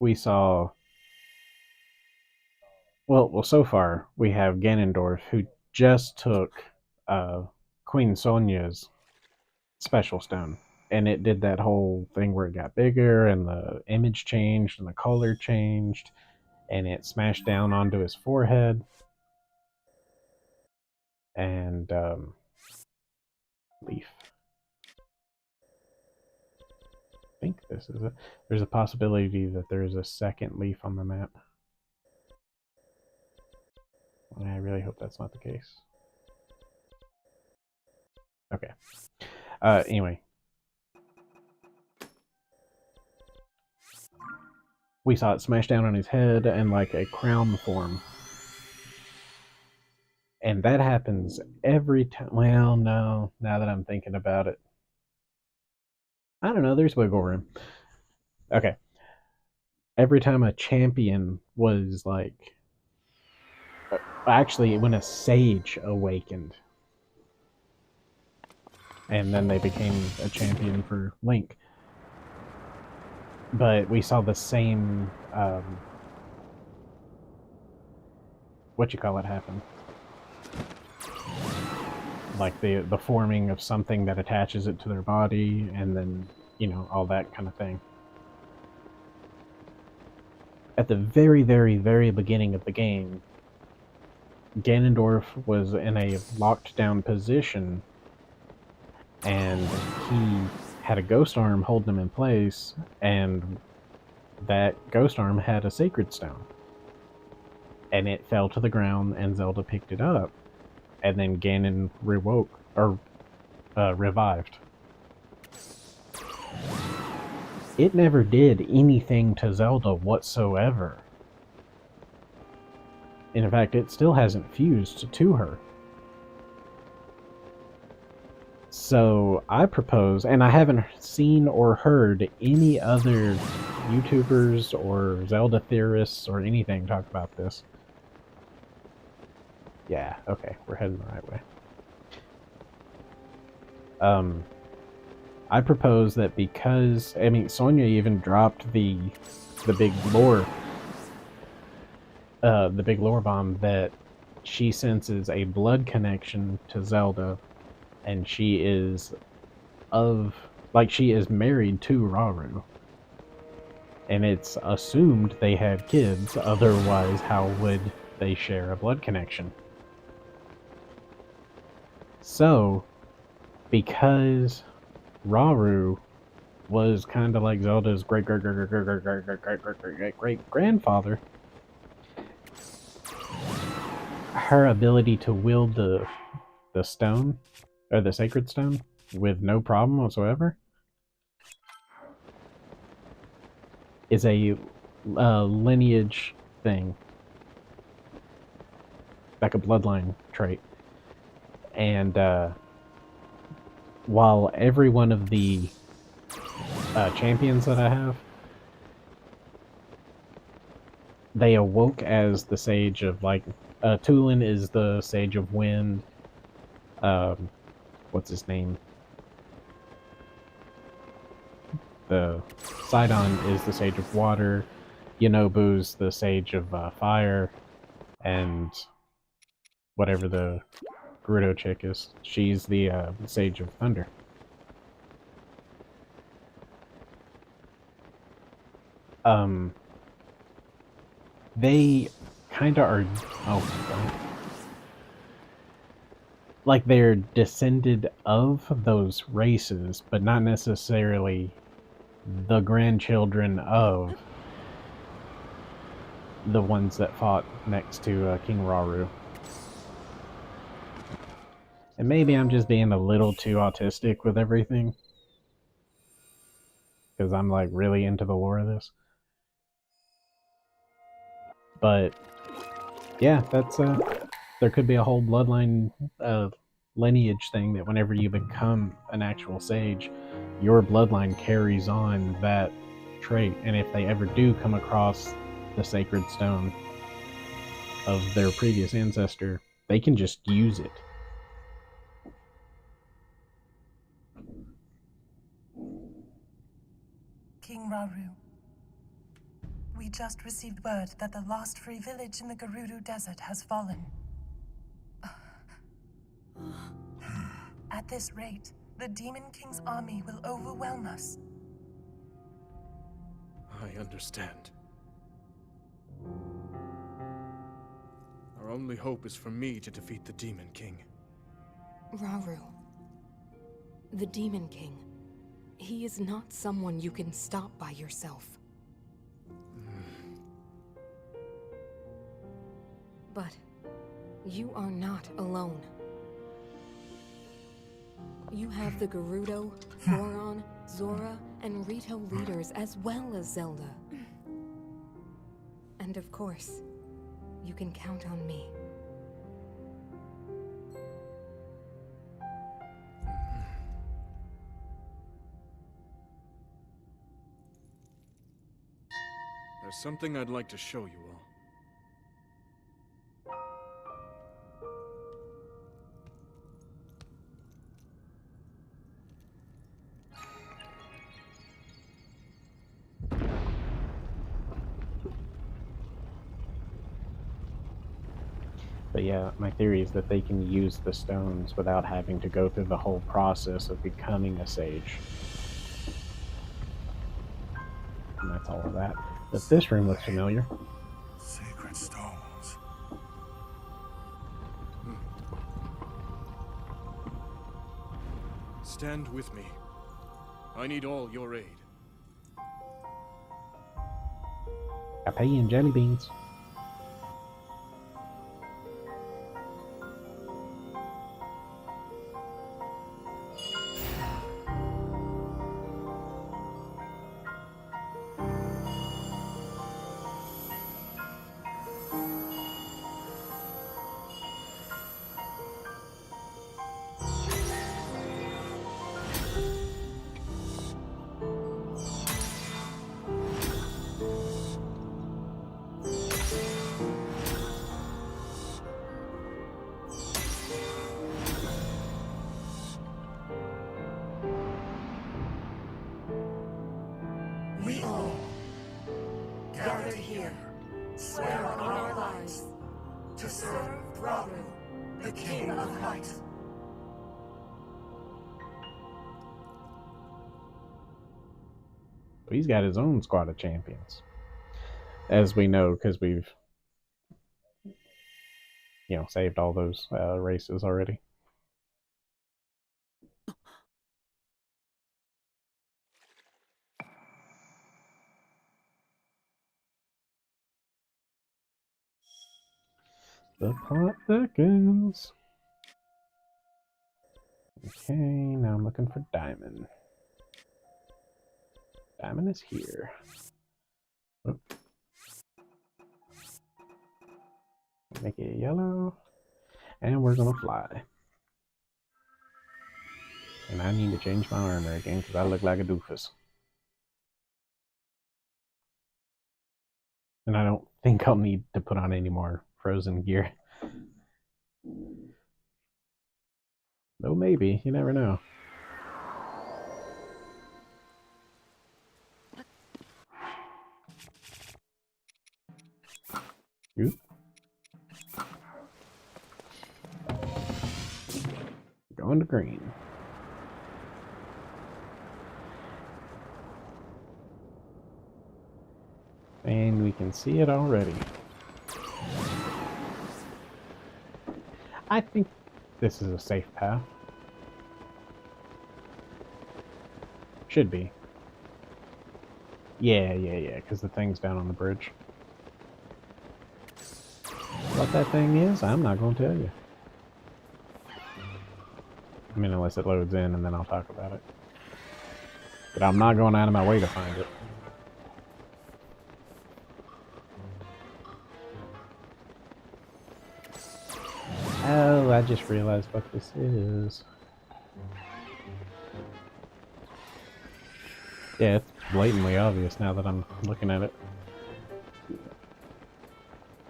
We saw, well, so far we have Ganondorf, who just took uh, Queen Sonia's special stone, and it did that whole thing where it got bigger, and the image changed, and the color changed, and it smashed down onto his forehead. And leaf. I think this is it. There's a possibility that there is a second leaf on the map. And I really hope that's not the case. Okay. Anyway. We saw it smash down on his head and like a crown form. And that happens every time. Well, no, now that I'm thinking about it. I don't know, there's wiggle room. Okay. Every time a champion was like. Actually, when a sage awakened. And then they became a champion for Link. But we saw the same. What you call it happen? Like the forming of something that attaches it to their body, and then, you know, all that kind of thing. At the very, very, very beginning of the game, Ganondorf was in a locked down position, and he had a ghost arm holding him in place, and that ghost arm had a sacred stone. And it fell to the ground, and Zelda picked it up. And then Ganon revived. It never did anything to Zelda whatsoever. In fact, it still hasn't fused to her. So I propose, and I haven't seen or heard any other YouTubers or Zelda theorists or anything talk about this. Yeah, okay, we're heading the right way. I propose that because, I mean, Sonya even dropped the big lore bomb that she senses a blood connection to Zelda, and she is married to Rauru. And it's assumed they had kids, otherwise how would they share a blood connection? So, because Rauru was kind of like Zelda's great-great-great-great-great-great-great-great-grandfather, her ability to wield the stone, or the sacred stone, with no problem whatsoever, is a lineage thing. Like a bloodline trait. And while every one of the champions that I have, they awoke as the Sage of, like, Tulin is the Sage of Wind. What's his name? The Sidon is the Sage of Water. Yonobu's the Sage of Fire. And whatever the Gerudo chick is, she's the Sage of Thunder. They kind of are. Oh, God. Like they're descended of those races, but not necessarily the grandchildren of the ones that fought next to King Rauru. And maybe I'm just being a little too autistic with everything, because I'm like really into the lore of this. But yeah, that's there could be a whole bloodline lineage thing that whenever you become an actual sage, your bloodline carries on that trait, and if they ever do come across the sacred stone of their previous ancestor, they can just use it. King Rauru, we just received word that the last free village in the Gerudo Desert has fallen. At this rate, the Demon King's army will overwhelm us. I understand. Our only hope is for me to defeat the Demon King. Rauru. The Demon King. He is not someone you can stop by yourself. But you are not alone. You have the Gerudo, Thoron, Zora, and Rito leaders as well as Zelda. And of course, you can count on me. There's something I'd like to show you all. But yeah, my theory is that they can use the stones without having to go through the whole process of becoming a sage. And that's all of that. But this room looks familiar. Sacred stones. Stand with me. I need all your aid. I pay you in jelly beans. We all, gathered here, swear on our lives to serve Rauru, the King of Light. He's got his own squad of champions, as we know, because we've, saved all those races already. The plot thickens. Okay, now I'm looking for Diamond. Diamond is here. Oh. Make it yellow. And we're gonna fly. And I need to change my armor again because I look like a doofus. And I don't think I'll need to put on any more frozen gear. Though maybe, you never know. Oop. Going to green. And we can see it already. I think this is a safe path. Should be. Yeah, because the thing's down on the bridge. What that thing is, I'm not going to tell you. I mean, unless it loads in and then I'll talk about it. But I'm not going out of my way to find it. Oh, Oh, I just realized what this is. Yeah, it's blatantly obvious now that I'm looking at it.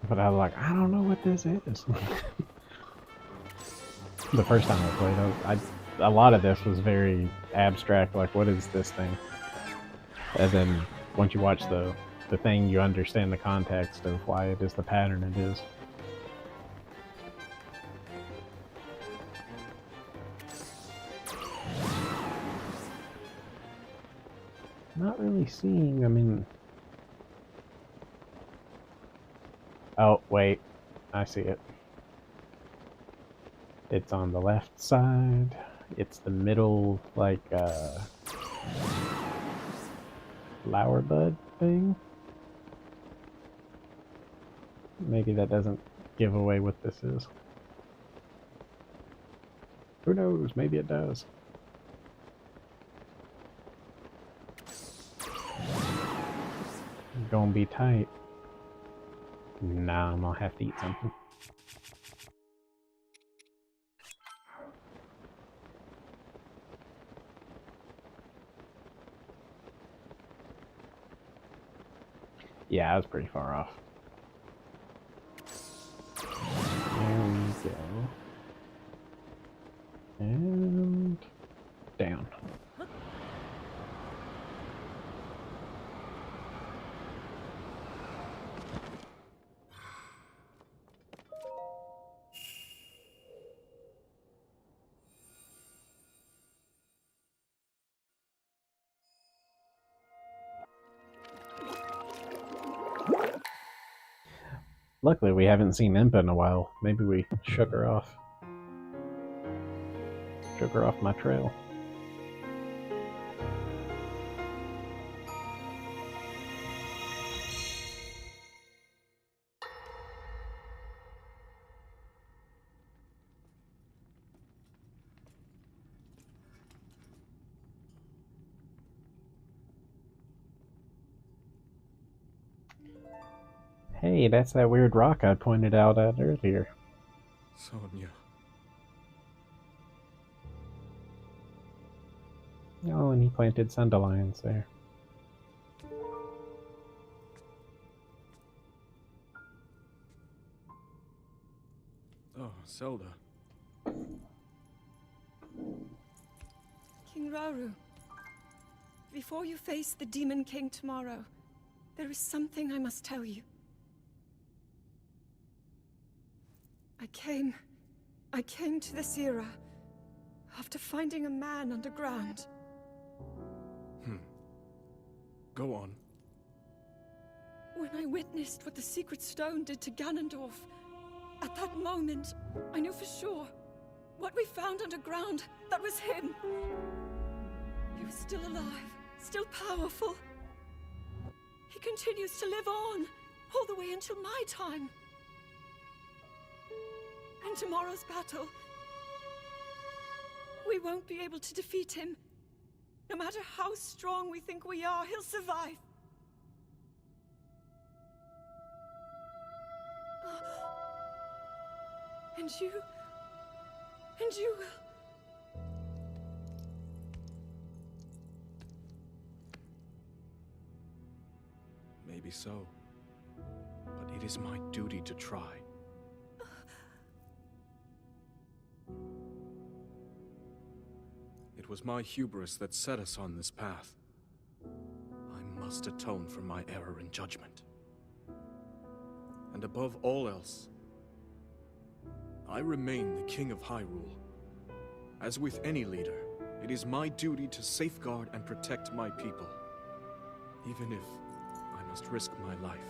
But I was like, I don't know what this is. The first time I played, a lot of this was very abstract, like, what is this thing? And then once you watch the thing, you understand the context of why it is the pattern it is. Not really seeing, I mean... Oh, wait. I see it. It's on the left side. It's the middle, like, flower bud thing. Maybe that doesn't give away what this is. Who knows? Maybe it does. Gonna be tight. Nah, I'm gonna have to eat something. Yeah, I was pretty far off. There we go. And down. Luckily, we haven't seen Impa in a while. Maybe we shook her off. Shook her off my trail. Hey, that's that weird rock I pointed out at earlier. Sonia. Oh, and he planted dandelions there. Oh, Zelda. King Rauru, before you face the Demon King tomorrow, there is something I must tell you. I came to this era after finding a man underground. Go on. When I witnessed what the Secret Stone did to Ganondorf, at that moment, I knew for sure what we found underground, that was him. He was still alive, still powerful. He continues to live on, all the way until my time. In tomorrow's battle, we won't be able to defeat him. No matter how strong we think we are, he'll survive. And you will. Maybe so. But it is my duty to try. It was my hubris that set us on this path. I must atone for my error in judgment. And above all else, I remain the King of Hyrule. As with any leader, it is my duty to safeguard and protect my people, even if I must risk my life.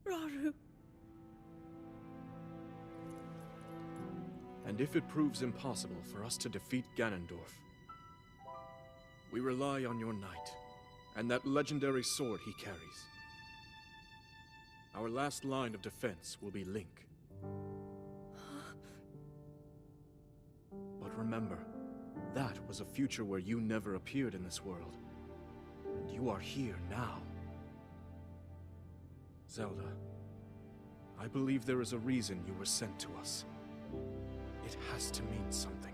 Rauru. And if it proves impossible for us to defeat Ganondorf, we rely on your knight, and that legendary sword he carries. Our last line of defense will be Link. But remember, that was a future where you never appeared in this world. And you are here now. Zelda, I believe there is a reason you were sent to us. It has to mean something.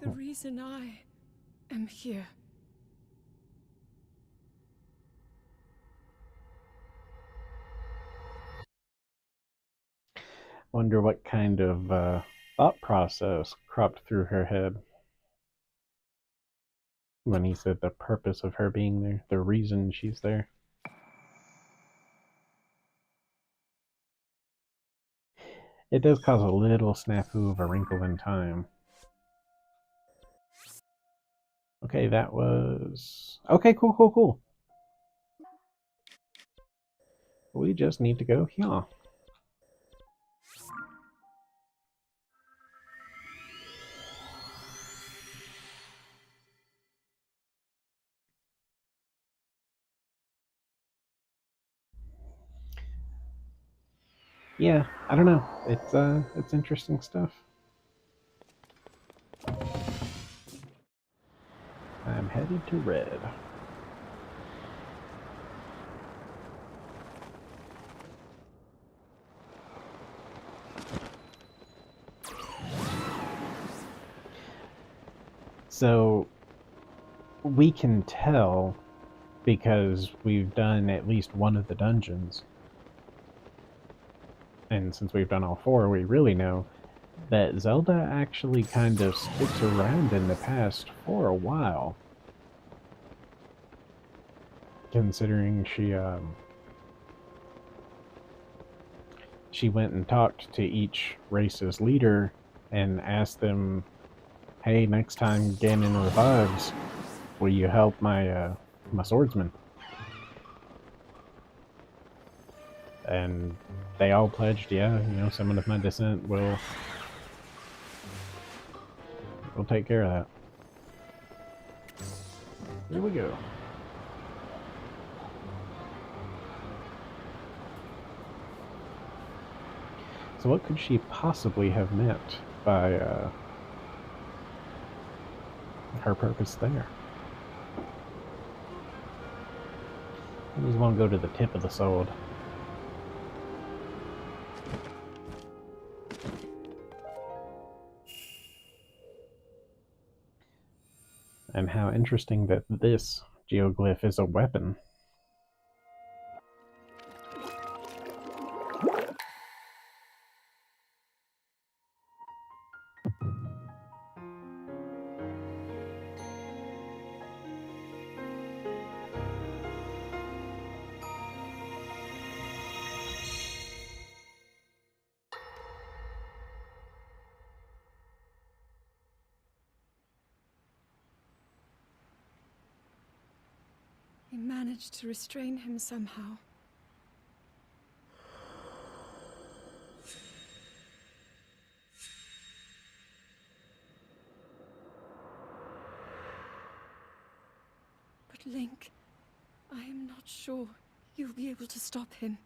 The reason I am here. Wonder what kind of thought process cropped through her head when he said the purpose of her being there, the reason she's there. It does cause a little snafu of a wrinkle in time. Okay, that was... Okay, cool. We just need to go here. Yeah, I don't know. It's interesting stuff. I'm headed to red. So we can tell because we've done at least one of the dungeons. And since we've done all 4, we really know that Zelda actually kind of sticks around in the past for a while. Considering she went and talked to each race's leader and asked them, hey, next time Ganon revives, will you help my swordsman? And they all pledged, yeah, someone of my descent will take care of that. Here we go. So what could she possibly have meant by her purpose there? I just want to go to the tip of the sword. And how interesting that this geoglyph is a weapon. He managed to restrain him somehow. But Link, I am not sure you'll be able to stop him.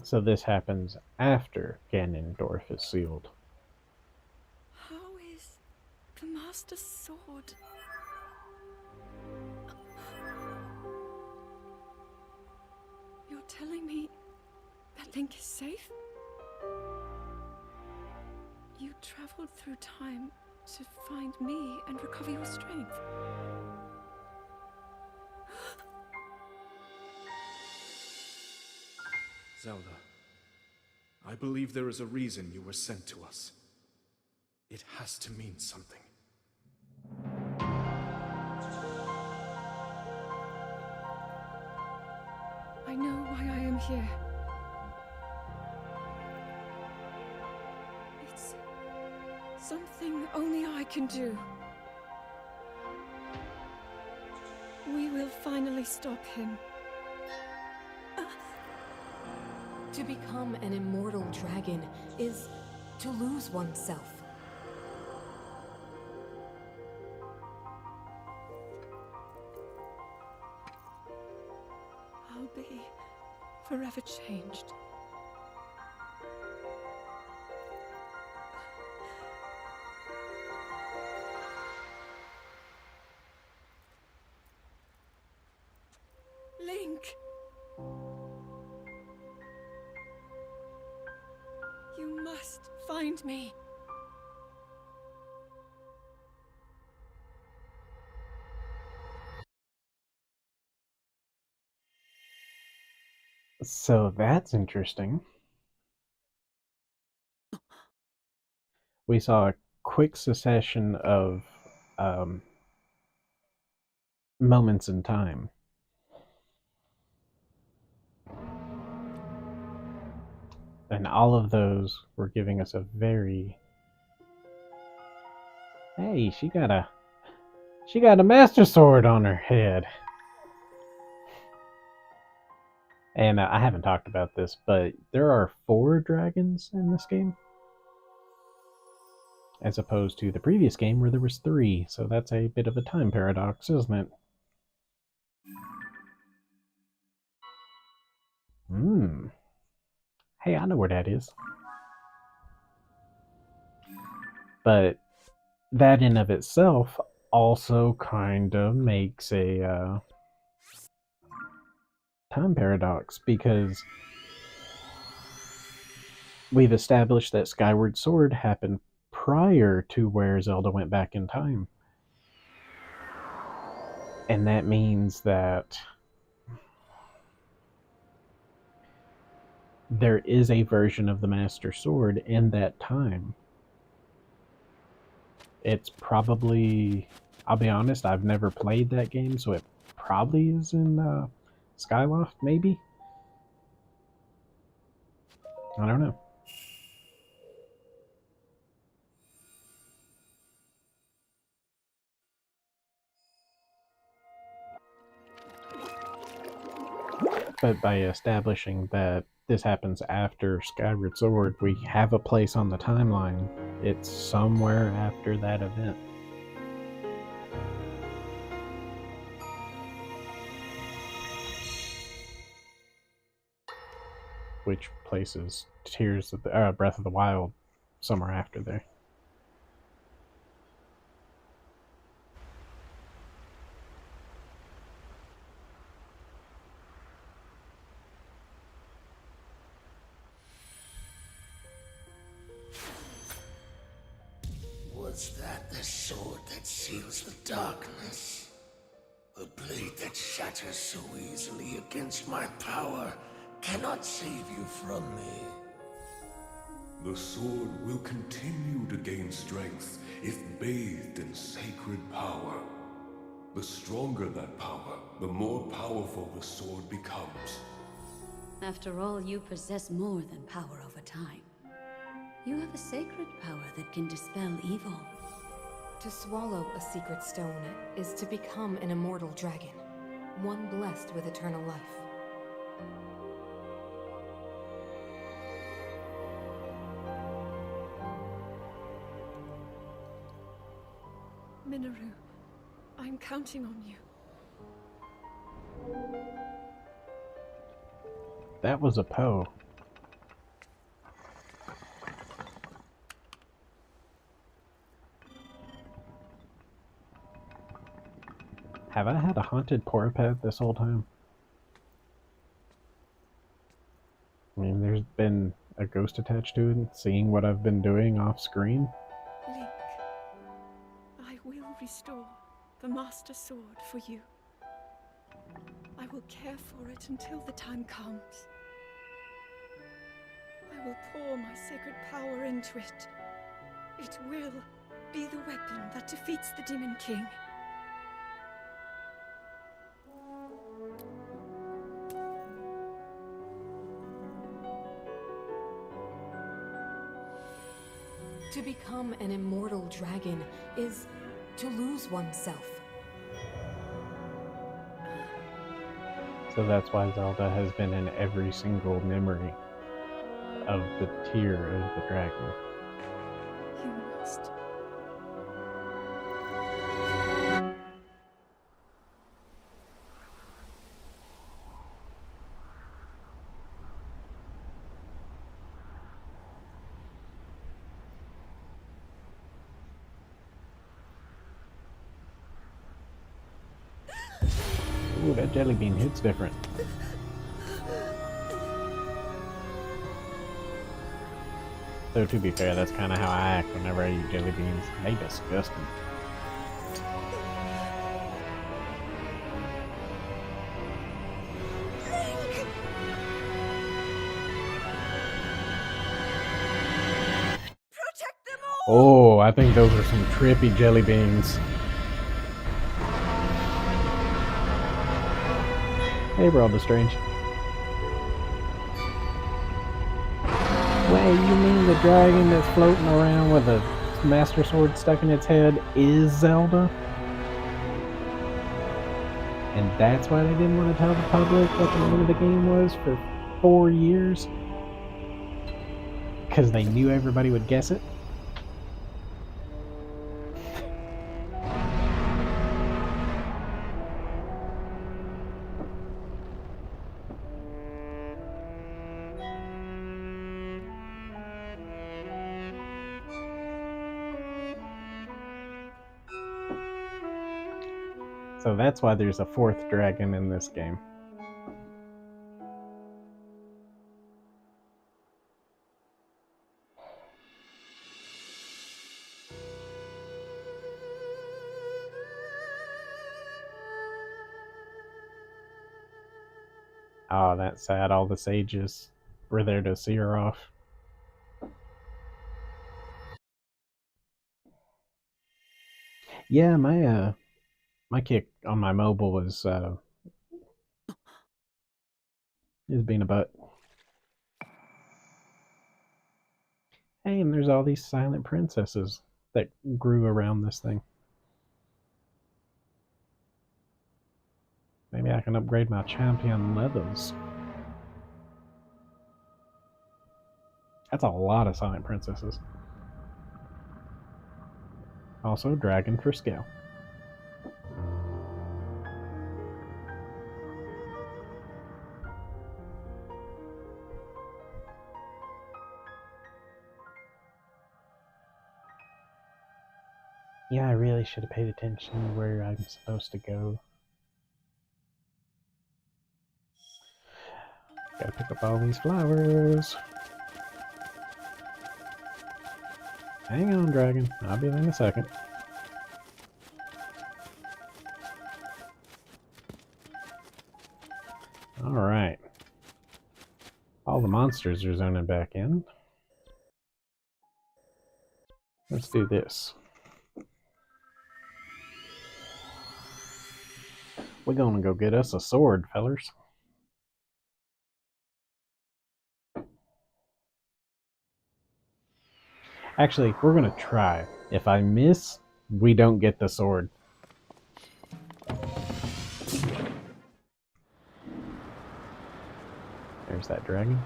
So this happens after Ganondorf is sealed. How is the just a sword. You're telling me that Link is safe? You traveled through time to find me and recover your strength. Zelda, I believe there is a reason you were sent to us. It has to mean something. I know why I am here. It's something only I can do. We will finally stop him. To become an immortal dragon is to lose oneself. I'll be forever changed. Link! You must find me. So that's interesting. We saw a quick succession of moments in time. And all of those were giving us a very... Hey, she got a Master Sword on her head. And I haven't talked about this, but there are 4 dragons in this game, as opposed to the previous game where there was 3. So that's a bit of a time paradox, isn't it? Hey, I know where that is. But that in of itself also kind of makes a time paradox, because we've established that Skyward Sword happened prior to where Zelda went back in time. And that means that there is a version of the Master Sword in that time. It's probably, I'll be honest, I've never played that game, so it probably is in Skyloft, maybe? I don't know. But by establishing that this happens after Skyward Sword, we have a place on the timeline. It's somewhere after that event. Which places Tears of the Breath of the Wild somewhere after there. Was that the sword that seals the darkness? A blade that shatters so easily against my power cannot save you from me. The sword will continue to gain strength if bathed in sacred power. The stronger that power, the more powerful the sword becomes. After all, you possess more than power over time. You have a sacred power that can dispel evil. To swallow a secret stone is to become an immortal dragon, one blessed with eternal life. Minoru, I'm counting on you. That was a Poe. Have I had a haunted Porapet this whole time? I mean, there's been a ghost attached to it, seeing what I've been doing off screen. Link, I will restore the Master Sword for you. I will care for it until the time comes. I will pour my sacred power into it. It will be the weapon that defeats the Demon King. To become an immortal dragon is to lose oneself. So that's why Zelda has been in every single memory of the tear of the dragon. You must. Ooh, that jelly bean hits different. So to be fair, that's kind of how I act whenever I eat jelly beans. They disgust me. Protect them all! Oh, I think those are some trippy jelly beans. Hey, World of Strange. Wait, you mean the dragon that's floating around with a Master Sword stuck in its head is Zelda? And that's why they didn't want to tell the public what the name of the game was for 4 years? Because they knew everybody would guess it? So that's why there's a 4th dragon in this game. Oh, that's sad. All the sages were there to see her off. Yeah, my kick on my mobile is being a butt. Hey, and there's all these silent princesses that grew around this thing. Maybe I can upgrade my champion leathers. That's a lot of silent princesses. Also, dragon for scale. Yeah, I really should have paid attention to where I'm supposed to go. Gotta pick up all these flowers. Hang on, dragon. I'll be there in a second. Alright. All the monsters are zoning back in. Let's do this. We're gonna go get us a sword, fellers. Actually, we're gonna try. If I miss, we don't get the sword. There's that dragon.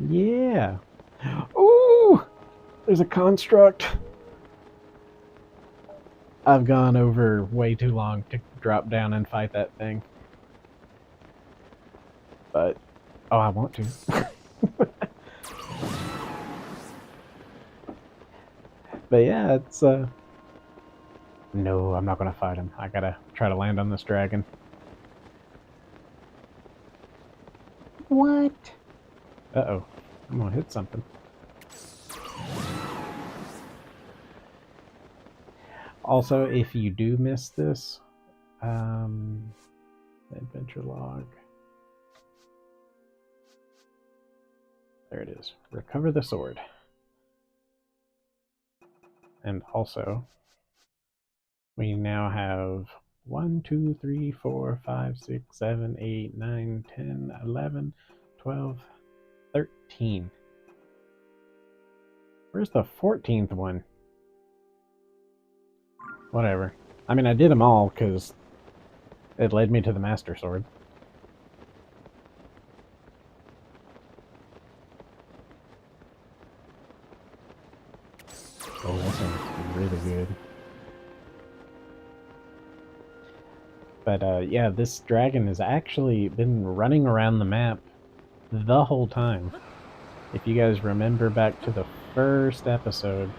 Yeah. Ooh! There's a construct. I've gone over way too long to drop down and fight that thing. But Oh, I want to. But yeah, it's no, I'm not gonna fight him. I gotta try to land on this dragon. What? Uh-oh. I'm gonna hit something. Also, if you do miss this, adventure log. There it is. Recover the sword. And also, we now have 1, 2, 3, 4, 5, 6, 7, 8, 9, 10, 11, 12, 13. Where's the 14th one? Whatever. I mean, I did them all because it led me to the Master Sword. Oh, that sounds really good. But yeah, this dragon has actually been running around the map the whole time. If you guys remember back to the first episode,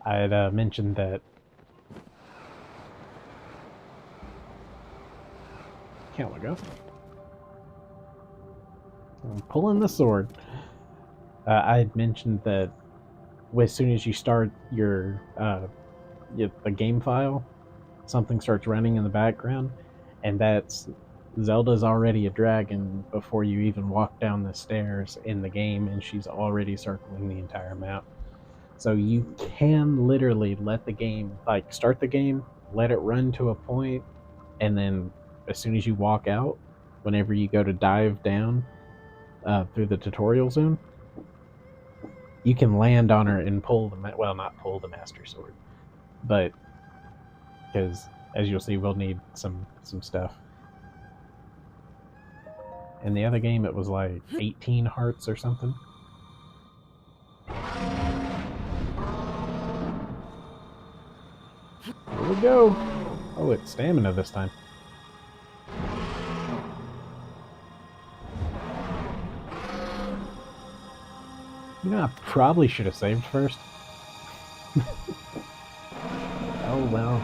I had mentioned that. Can't let go. I'm pulling the sword. I had mentioned that as soon as you start the game file, something starts running in the background, and that's Zelda's already a dragon before you even walk down the stairs in the game, and she's already circling the entire map. So you can literally let the game, like, start the game, let it run to a point, and then as soon as you walk out, whenever you go to dive down through the tutorial zone, you can land on her and pull well, not pull the Master Sword, but because as you'll see, we'll need some stuff. In the other game, it was like 18 hearts or something. Here we go. Oh, it's stamina this time. You know, I probably should have saved first. Oh well.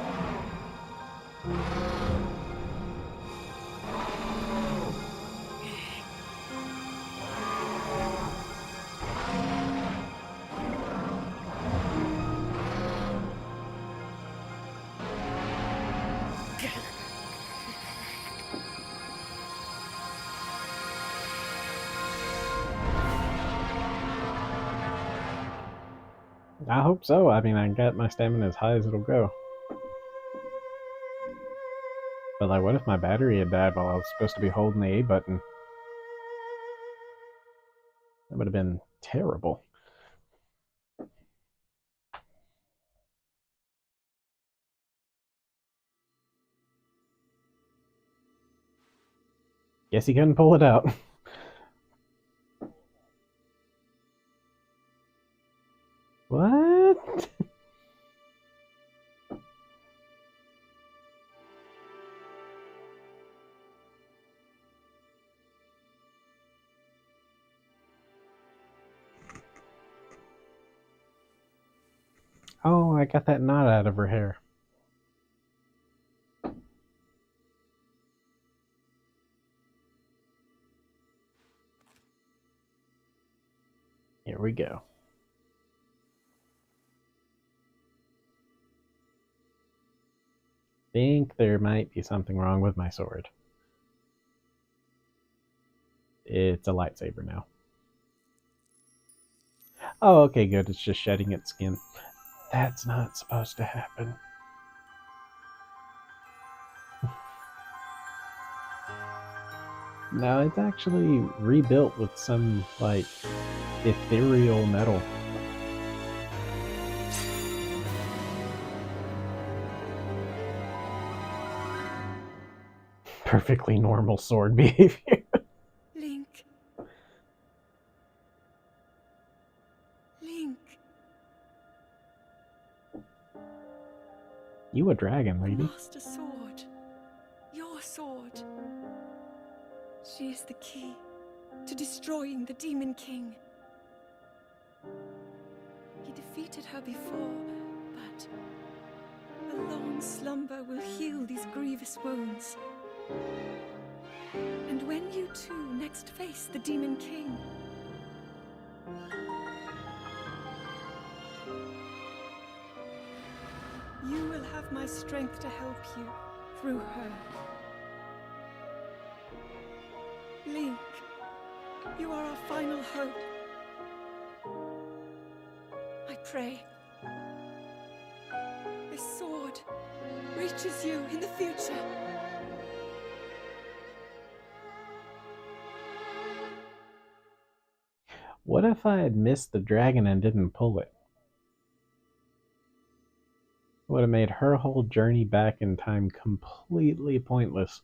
I hope so. I mean, I got my stamina as high as it'll go. But like, what if my battery had died while I was supposed to be holding the A button? That would have been terrible. Guess he couldn't pull it out. What? Oh, I got that knot out of her hair. Here we go. Think there might be something wrong with my sword. It's a lightsaber now. Oh, okay, good. It's just shedding its skin. That's not supposed to happen. No, it's actually rebuilt with some, like, ethereal metal. Perfectly normal sword behavior. Link. Link. You a dragon, The lady. Master Sword. Your sword. She is the key to destroying the Demon King. He defeated her before, but a long slumber will heal these grievous wounds. And when you two next face the Demon King, you will have my strength to help you through her. Link, you are our final hope. I pray this sword reaches you in the future. What if I had missed the dragon and didn't pull it? Would have made her whole journey back in time completely pointless.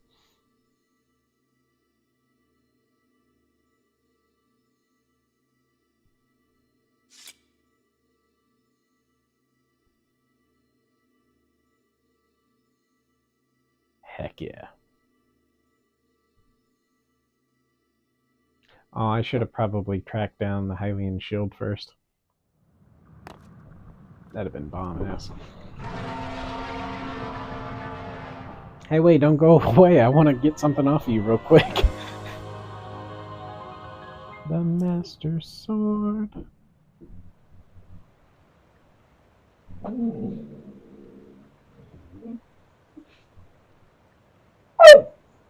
Heck yeah. Oh, I should have probably tracked down the Hylian shield first. That'd have been bomb-ass. Hey, wait, don't go away. I want to get something off of you real quick. The Master Sword.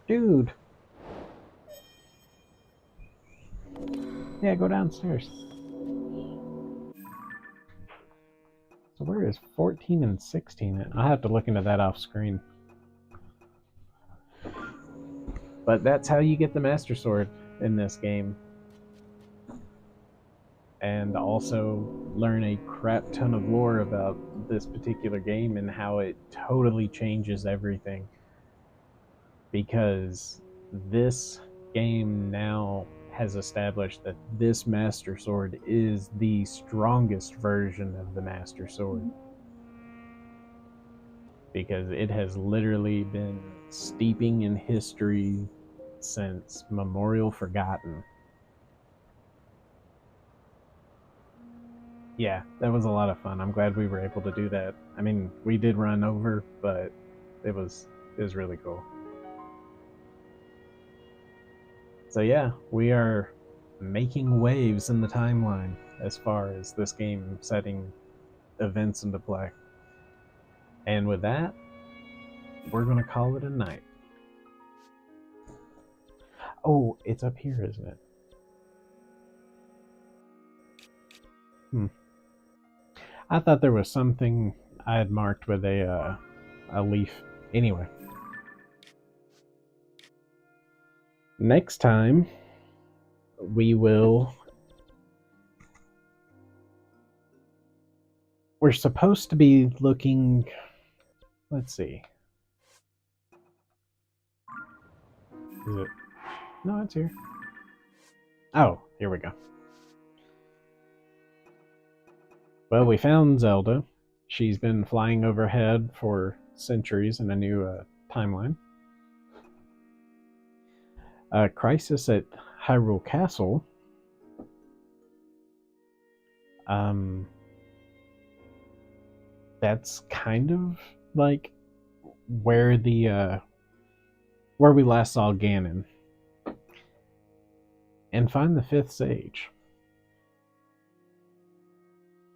Dude. Yeah, go downstairs. So where is 14 and 16? I'll have to look into that off screen. But that's how you get the Master Sword in this game. And also learn a crap ton of lore about this particular game and how it totally changes everything. Because this game now has established that this Master Sword is the strongest version of the Master Sword. Because it has literally been steeping in history since Memorial Forgotten. Yeah, that was a lot of fun. I'm glad we were able to do that. I mean, we did run over, but it was really cool. So yeah, we are making waves in the timeline as far as this game setting events into play. And with that, we're going to call it a night. Oh, it's up here, isn't it? I thought there was something I had marked with a leaf. Anyway. Next time, we're supposed to be looking, let's see. Is it? No, it's here. Oh, here we go. Well, we found Zelda. She's been flying overhead for centuries in a new timeline. Crisis at Hyrule Castle. That's kind of like where the where we last saw Ganon. And find the fifth sage.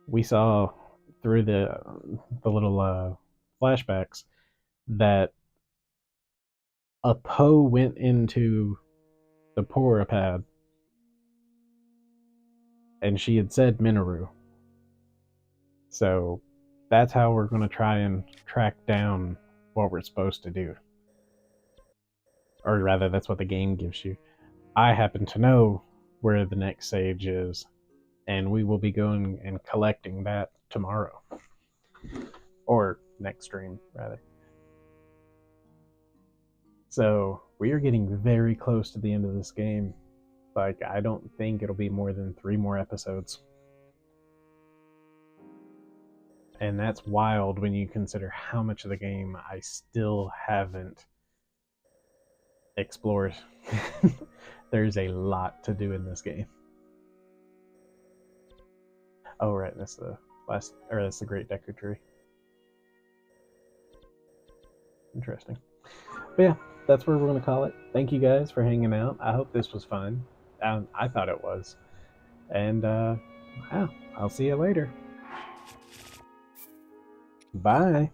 We saw through the little flashbacks that a Poe went into the Pora pad and she had said Minoru. So that's how we're going to try and track down what we're supposed to do. Or rather, that's what the game gives you. I happen to know where the next sage is, and we will be going and collecting that tomorrow. Or next stream, rather. So we are getting very close to the end of this game. Like, I don't think it'll be more than 3 more episodes. And that's wild when you consider how much of the game I still haven't explore. There's a lot to do in this game. Oh right, that's the that's the Great Decker Tree. Interesting. But yeah, that's where we're going to call it. Thank you guys for hanging out. I hope this was fun. I thought it was. And yeah, I'll see you later. Bye.